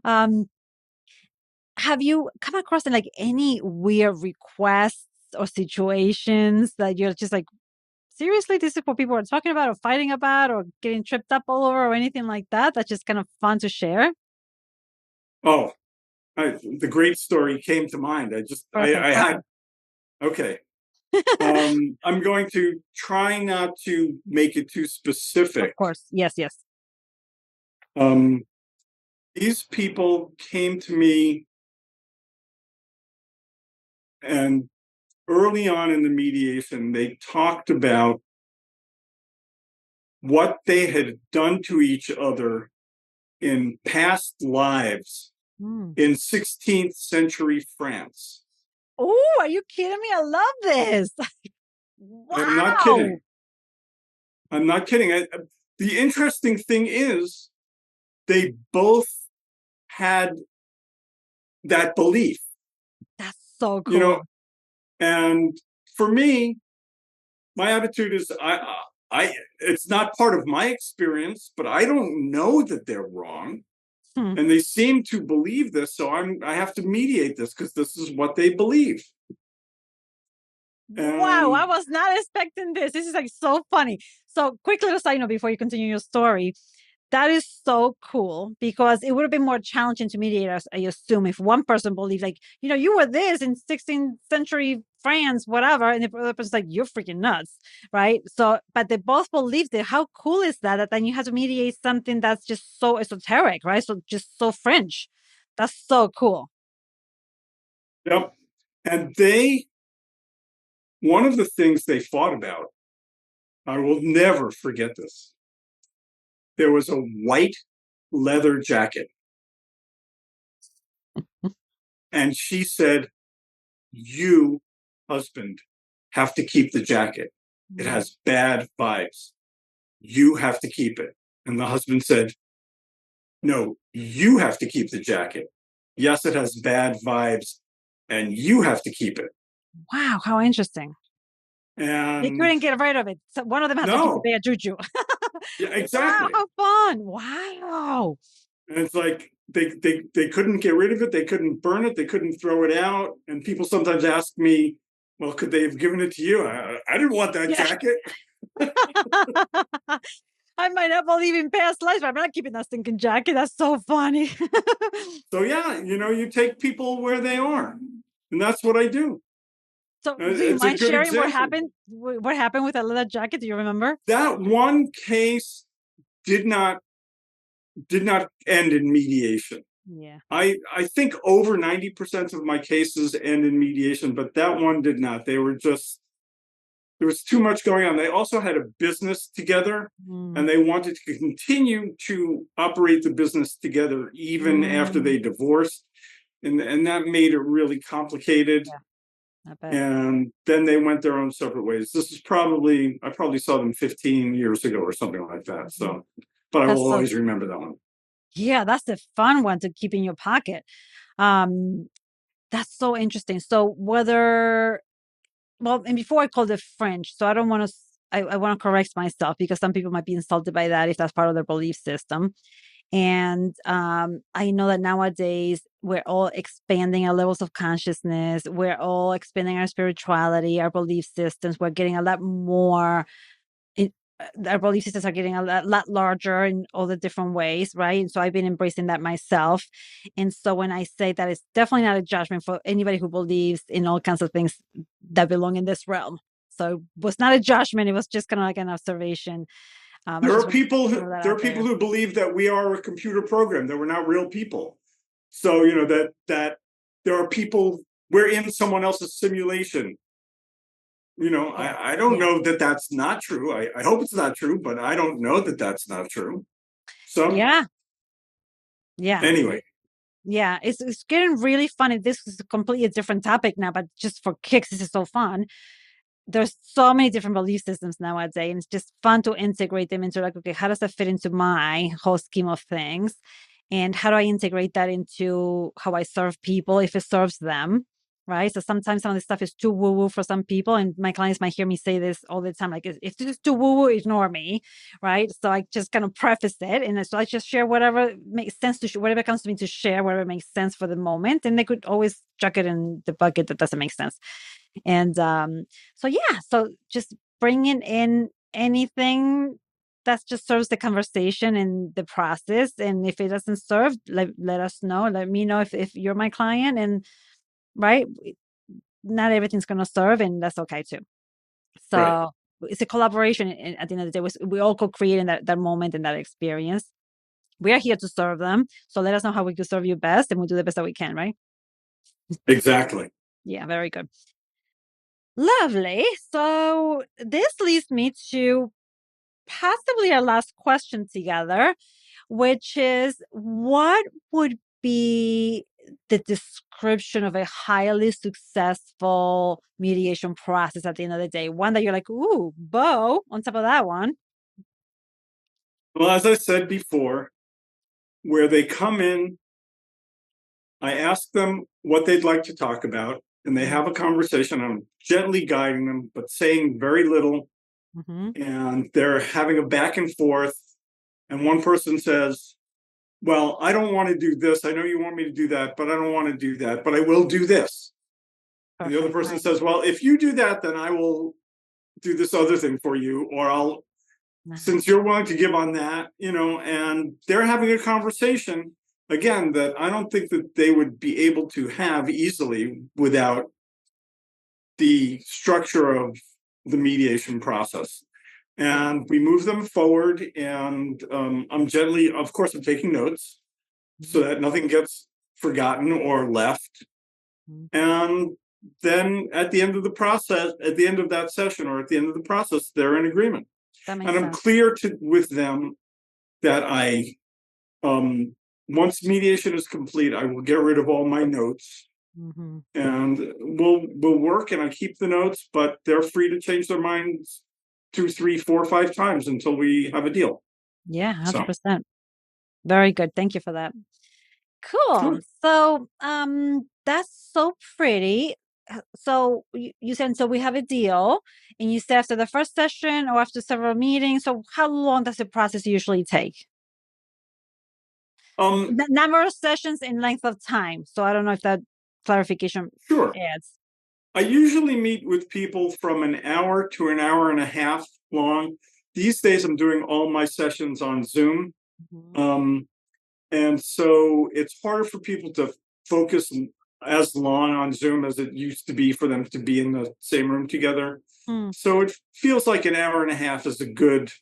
Speaker 1: um, have you come across like any weird requests or situations that you're just like, seriously, this is what people are talking about or fighting about or getting tripped up all over or anything like that? That's just kind of fun to share.
Speaker 2: Oh, the great story came to mind.
Speaker 1: Perfect,
Speaker 2: I had,
Speaker 1: perfect.
Speaker 2: okay. I'm going to try not to make it too
Speaker 1: Of
Speaker 2: specific.
Speaker 1: course. Yes, yes.
Speaker 2: Um, these people came to me, and early on in the mediation, they talked about what they had done to each other in past lives
Speaker 1: Mm.
Speaker 2: in 16th century France.
Speaker 1: Oh, are you kidding me? I love this.
Speaker 2: I'm not
Speaker 1: Wow.
Speaker 2: kidding. I'm not kidding. The interesting thing is, they both had that belief,
Speaker 1: That's so
Speaker 2: you know,
Speaker 1: cool.
Speaker 2: and for me, my attitude is it's not part of my experience, but I don't know that they're wrong.
Speaker 1: Hmm.
Speaker 2: And they seem to believe this, so I have to mediate this because this is what they believe.
Speaker 1: Wow, I
Speaker 2: And
Speaker 1: was not expecting this. This is like so funny. So, quick little side note before you continue your story. That is so cool because it would have been more challenging to mediate, as I assume, if one person believed, like, you were this in 16th century France, whatever, and the other person's like, you're freaking nuts, right? So, but they both believed it. How cool is that? That then you have to mediate something that's just so esoteric, right? So, just so French. That's so cool.
Speaker 2: yep, and one of the things they fought about, I will never forget this. There was a white leather jacket, and she said, "You, husband, have to keep the jacket. It
Speaker 1: Mm.
Speaker 2: has bad vibes. You have to keep it." And the husband said, "No, you have to keep the jacket. Yes, it has bad vibes, and you have to keep it."
Speaker 1: Wow, how interesting. They
Speaker 2: And
Speaker 1: couldn't get rid of it. So one of them has to keep the
Speaker 2: no,
Speaker 1: bad juju.
Speaker 2: yeah,
Speaker 1: Wow,
Speaker 2: exactly.
Speaker 1: how fun. Wow.
Speaker 2: And it's like they couldn't get rid of it. They couldn't burn it. They couldn't throw it out. And people sometimes ask me, "Well, could they have given it to you?" I didn't want that
Speaker 1: Yeah.
Speaker 2: jacket.
Speaker 1: I might not believe in past lives, but I'm not keeping that stinking jacket. That's so funny.
Speaker 2: So yeah, you take people where they are, and that's what I do.
Speaker 1: So, do you
Speaker 2: It's a
Speaker 1: mind
Speaker 2: good
Speaker 1: sharing what
Speaker 2: example.
Speaker 1: happened? What happened with that leather jacket? Do you remember?
Speaker 2: That one case did not did not end in mediation.
Speaker 1: Yeah.
Speaker 2: I think over 90% of my cases end in mediation, but that one did not. They were just there was too much going on. They also had a business together,
Speaker 1: Mm,
Speaker 2: and they wanted to continue to operate the business together even after
Speaker 1: mm,
Speaker 2: they divorced, and that made it really complicated.
Speaker 1: yeah, I bet.
Speaker 2: And then they went their own separate ways. This is probably I probably saw them 15 years ago or something like that.
Speaker 1: Mhm.
Speaker 2: So, but I will
Speaker 1: That's so
Speaker 2: always remember that one.
Speaker 1: Yeah, that's the fun one to keep in your pocket. Um, that's so interesting. So whether well, and before I called it French, so I don't want to I want to correct myself because some people might be insulted by that if that's part of their belief system. And I know that nowadays we're all expanding our levels of consciousness. We're all expanding our spirituality, our belief systems. We're getting a lot more. It, our belief systems are getting a lot larger in all the different ways, right? And so I've been embracing that myself. And so when I say that, it's definitely not a judgment for anybody who believes in all kinds of things that belong in this realm. So it was not a judgment; it was just kind of like an observation. I
Speaker 2: There
Speaker 1: just
Speaker 2: are
Speaker 1: want to
Speaker 2: people
Speaker 1: throw
Speaker 2: who
Speaker 1: that
Speaker 2: there are
Speaker 1: out
Speaker 2: people
Speaker 1: there.
Speaker 2: who believe that we are a computer program, that we're not real people. So that there are people we're in someone else's simulation.
Speaker 1: Yeah,
Speaker 2: I don't
Speaker 1: yeah,
Speaker 2: know that that's not true. I hope it's not true, but I don't know that that's not true. So
Speaker 1: yeah, yeah.
Speaker 2: anyway,
Speaker 1: Yeah, it's getting really funny. This is a completely different topic now, but just for kicks, this is so fun. There's so many different belief systems nowadays, and it's just fun to integrate them into like, okay, how does that fit into my whole scheme of things? And how do I integrate that into how I serve people if it serves them? Right. So sometimes some of this stuff is too woo woo for some people. And my clients might hear me say this all the time like, if this is too woo woo, ignore me. Right. So I just kind of preface it. And so I just share whatever makes sense to whatever comes to me to share, whatever makes sense for the moment. And they could always chuck it in the bucket that doesn't make sense. And so yeah, so just bringing in anything that just serves the conversation and the process. And if it doesn't serve, let us know. Let me know if you're my client. And right, not everything's gonna serve, and that's okay too.
Speaker 2: right.
Speaker 1: So it's a collaboration at the end of the day. We all co-create in that moment and that experience. We are here to serve them. So let us know how we can serve you best, and we'll do the best that we can, right?
Speaker 2: Exactly.
Speaker 1: Yeah, very good. Lovely. So this leads me to possibly our last question together, which is what would be the description of a highly successful mediation process at the end of the day? One that you're like, ooh, bow on top of that one.
Speaker 2: Well, as I said before, where they come in, I ask them what they'd like to talk about, and they have a conversation. I'm gently guiding them, but saying very little,
Speaker 1: Mm-hmm.
Speaker 2: and they're having a back and forth. And one person says, well, I don't want to do this. I know you want me to do that, but I don't want to do that, but I will do this. And the other
Speaker 1: Perfect.
Speaker 2: person
Speaker 1: Right.
Speaker 2: says, well, if you do that, then I will do this other thing for you, or I'll, since
Speaker 1: Nice.
Speaker 2: you're willing to give on that, and they're having a conversation again that I don't think that they would be able to have easily without the structure of the mediation process. And we move them forward, and I'm gently, of course, I'm taking notes so that nothing gets forgotten or left.
Speaker 1: Mhm.
Speaker 2: And then at the end of the process, at the end of that session or at the end of the process, they're in agreement.
Speaker 1: That
Speaker 2: And
Speaker 1: makes
Speaker 2: I'm
Speaker 1: sense.
Speaker 2: clear with them that um, once mediation is complete, I will get rid of all my notes,
Speaker 1: Hmm.
Speaker 2: and we'll work, and I keep the notes, but they're free to change their minds two, three, four, five times until we have a deal.
Speaker 1: Yeah,
Speaker 2: So
Speaker 1: 100%. Very good. Thank you for that. Cool.
Speaker 2: sure.
Speaker 1: So, that's so pretty. So you said so we have a deal, and you said after the first session or after several meetings. So how long does the process usually take?
Speaker 2: Um,
Speaker 1: Number of sessions in length of time. So I don't know if that clarification
Speaker 2: sure.
Speaker 1: adds.
Speaker 2: I usually meet with people from an hour to an hour and a half long. these days I'm doing all my sessions on Zoom.
Speaker 1: Mhm.
Speaker 2: And so it's harder for people to focus as long on Zoom as it used to be for them to be in the same room together.
Speaker 1: Hmm.
Speaker 2: So it feels like an hour and a half is a good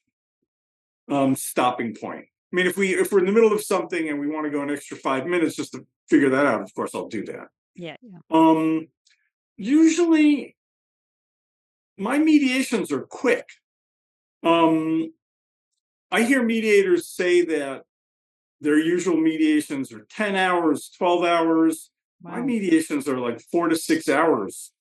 Speaker 2: stopping point. I mean, if we're in the middle of something and we want to go an extra 5 minutes just to figure that out, of course I'll do that.
Speaker 1: Yeah, yeah.
Speaker 2: Usually my mediations are quick. I hear mediators say that their usual mediations are 10 hours, 12 hours. My
Speaker 1: Wow.
Speaker 2: mediations are like 4 to 6 hours.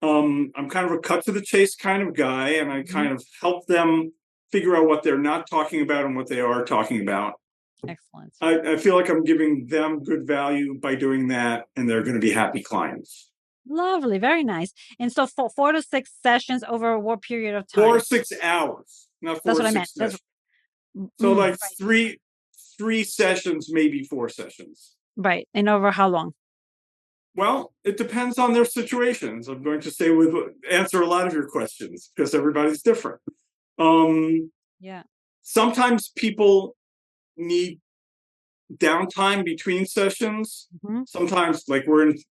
Speaker 2: I'm kind of a cut to the chase kind of guy, and I
Speaker 1: Mhm.
Speaker 2: kind of help them figure out what they're not talking about and what they are talking about.
Speaker 1: Excellent.
Speaker 2: I feel like I'm giving them good value by doing that, and they're going to be happy clients.
Speaker 1: Lovely, very nice. And so for 4 to 6 sessions over what period of
Speaker 2: Four or
Speaker 1: time?
Speaker 2: 6 hours, not
Speaker 1: That's
Speaker 2: four or
Speaker 1: what I meant.
Speaker 2: six
Speaker 1: That's
Speaker 2: sessions. So like
Speaker 1: right,
Speaker 2: three sessions, maybe 4 sessions.
Speaker 1: right. And over how long?
Speaker 2: Well, it depends on their situations. I'm going to say with answer a lot of your questions because everybody's different. Um,
Speaker 1: Yeah.
Speaker 2: Sometimes people need downtime between sessions.
Speaker 1: Mhm.
Speaker 2: Sometimes, like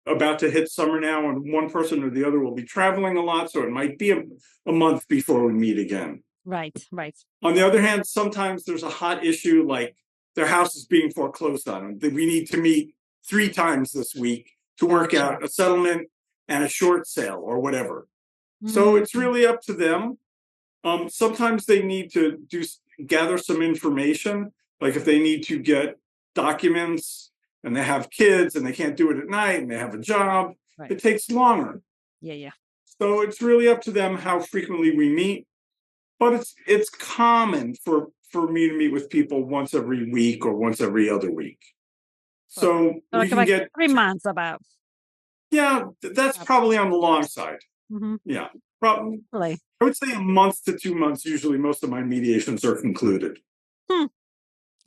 Speaker 2: about to hit summer now, and one person or the other will be traveling a lot, so it might be a month before we meet again.
Speaker 1: Right, right.
Speaker 2: On the other hand, sometimes there's a hot issue like their house is being foreclosed on. We need to meet 3 times this week to work
Speaker 1: Gotcha.
Speaker 2: out a settlement and a short sale or whatever. So
Speaker 1: Mhm.
Speaker 2: it's really up to them. Sometimes they need to gather some information, like if they need to get documents and they have kids and they can't do it at night and they have a job,
Speaker 1: Right.
Speaker 2: it takes longer.
Speaker 1: Yeah, yeah.
Speaker 2: So it's really up to them how frequently we meet. But it's common for me to meet with people once every week or once every other week.
Speaker 1: So
Speaker 2: So
Speaker 1: so
Speaker 2: we
Speaker 1: like
Speaker 2: can
Speaker 1: about
Speaker 2: get
Speaker 1: 3 months about.
Speaker 2: yeah, that's
Speaker 1: About
Speaker 2: probably on the long side.
Speaker 1: Mhm.
Speaker 2: Yeah, probably
Speaker 1: Really?
Speaker 2: I would say a month to 2 months. Usually, most of my mediations are concluded,
Speaker 1: Hmm.
Speaker 2: and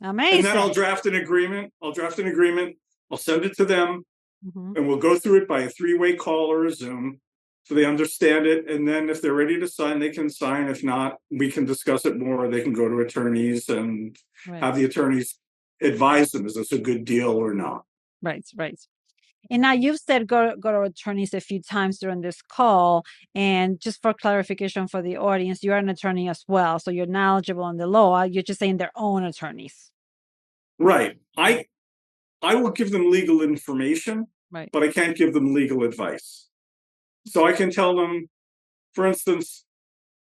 Speaker 2: then
Speaker 1: Amazing.
Speaker 2: I'll draft an agreement. I'll send it to them,
Speaker 1: Mhm.
Speaker 2: and we'll go through it by a three-way call or a Zoom, so they understand it. And then, if they're ready to sign, they can sign. If not, we can discuss it more. They can go to attorneys and
Speaker 1: Right.
Speaker 2: have the attorneys advise them: is this a good deal or not?
Speaker 1: Right, right. And now you've said go to attorneys a few times during this call. And just for clarification for the audience, you are an attorney as well. So you're knowledgeable in the law. You're just saying their own attorneys.
Speaker 2: Right.
Speaker 1: Right,
Speaker 2: I will give them legal information,
Speaker 1: right.
Speaker 2: but I can't give them legal advice. So I can tell them, for instance,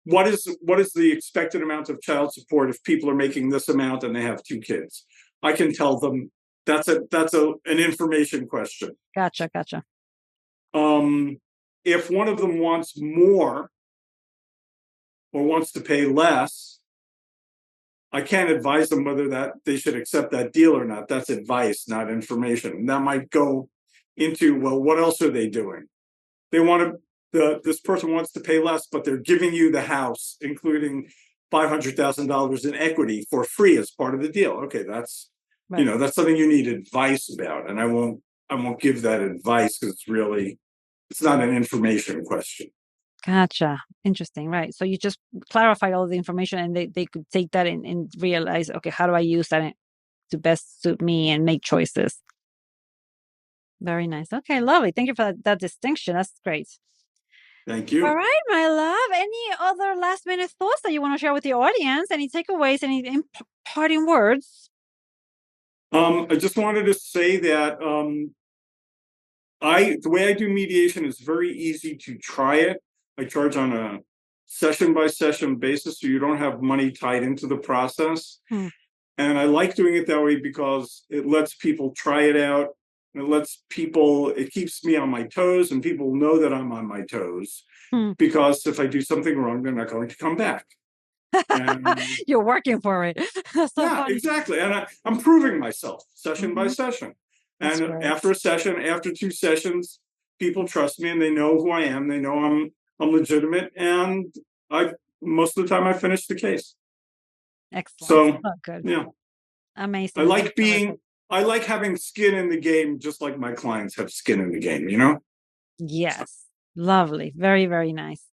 Speaker 2: what is the expected amount of child support if people are making this amount and they have 2 kids. I can tell them that's an information question.
Speaker 1: Gotcha, gotcha.
Speaker 2: um if one of them wants more or wants to pay less, I can't advise them whether that they should accept that deal or not. That's advice, not information. And that might go into, well, what else are they doing? They want to this person wants to pay less, but they're giving you the house, including $500,000 in equity for free as part of the deal. Okay,
Speaker 1: Right.
Speaker 2: that's something you need advice about, and I won't give that advice because it's not an information question.
Speaker 1: Gotcha. Interesting. Right. So you just clarify all the information and they could take that and realize, okay, how do I use that to best suit me and make choices? Very nice. Okay, lovely. Thank you for that distinction. That's great.
Speaker 2: Thank
Speaker 1: All
Speaker 2: you.
Speaker 1: right, my love. Any other last minute thoughts that you want to share with the audience? Any takeaways? Any parting words?
Speaker 2: I just wanted to say that the way I do mediation is very easy to try it. I charge on a session by session basis, so you don't have money tied into the process.
Speaker 1: Hmm.
Speaker 2: And I like doing it that way because it lets people try it out. It keeps me on my toes, and people know that I'm on my toes
Speaker 1: Hmm.
Speaker 2: because if I do something wrong, they're not going to come back. And
Speaker 1: You're working for it. That's so
Speaker 2: yeah,
Speaker 1: funny.
Speaker 2: exactly. And I'm proving myself session by
Speaker 1: Mhm.
Speaker 2: session.
Speaker 1: That's
Speaker 2: And
Speaker 1: great.
Speaker 2: after a session, after 2 sessions, people trust me and they know who I am. They know I'm legitimate, and I most of the time I finish the case.
Speaker 1: Excellent.
Speaker 2: So
Speaker 1: Oh, good.
Speaker 2: yeah, I
Speaker 1: Amazing. That's
Speaker 2: like
Speaker 1: terrific.
Speaker 2: being I like having skin in the game, just like my clients have skin in the game. So,
Speaker 1: Yes. Lovely. Very, very nice.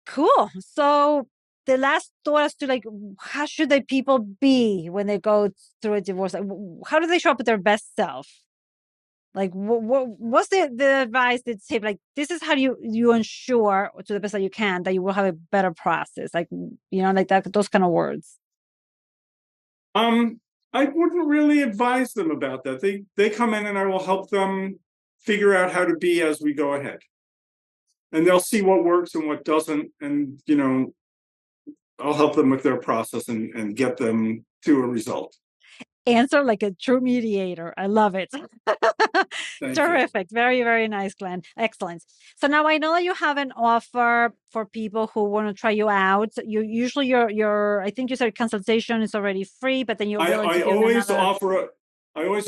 Speaker 1: Cool. So the last thought as to like how should the people be when they go through a divorce? Like, how do they show up with their best self? Like what's the advice, the tip? Like this is how you ensure to the best that you can that you will have a better process. Like like that, those kind of words.
Speaker 2: Um, I wouldn't really advise them about that. They come in and I will help them figure out how to be as we go ahead. And they'll see what works and what doesn't. And I'll help them with their process and get them to a result.
Speaker 1: Answer like a true mediator. I love it.
Speaker 2: Thank you.
Speaker 1: Terrific. Very, very nice, Glenn. Excellent. So now I know that you have an offer for people who want to try you out. You usually your I think you said consultation is already free, but then you're willing to
Speaker 2: I
Speaker 1: give
Speaker 2: always
Speaker 1: another.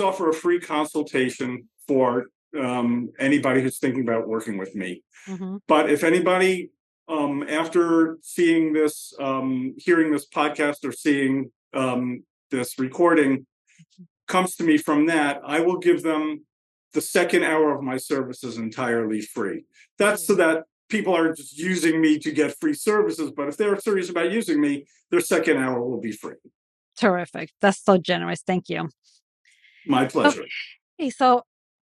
Speaker 2: offer a free consultation for anybody who's thinking about working with me.
Speaker 1: Mm-hmm.
Speaker 2: But if anybody after seeing this, hearing this podcast or seeing this recording comes to me from that, I will give them the second hour of my services entirely free. That's so that people aren't just using me to get free services, but if they're serious about using me, their second hour will be free.
Speaker 1: Terrific. That's so generous. Thank you.
Speaker 2: My pleasure.
Speaker 1: Okay, so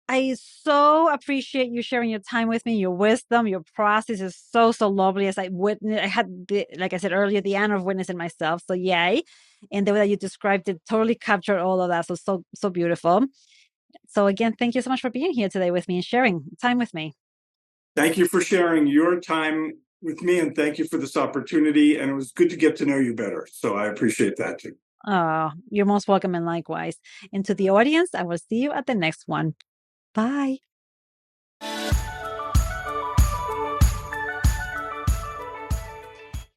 Speaker 1: I so appreciate you sharing your time with me, your wisdom, your process is so, so lovely. As I witnessed, I had, like I said earlier, the honor of witnessing myself. So yay. And the way that you described it totally captured all of that. So, so beautiful. So again, thank you so much for being here today with me and sharing time with me.
Speaker 2: Thank you for sharing your time with me, and thank you for this opportunity. And it was good to get to know you better. So I appreciate that too.
Speaker 1: Oh, you're most welcome and likewise. And to the audience, I will see you at the next one. Bye.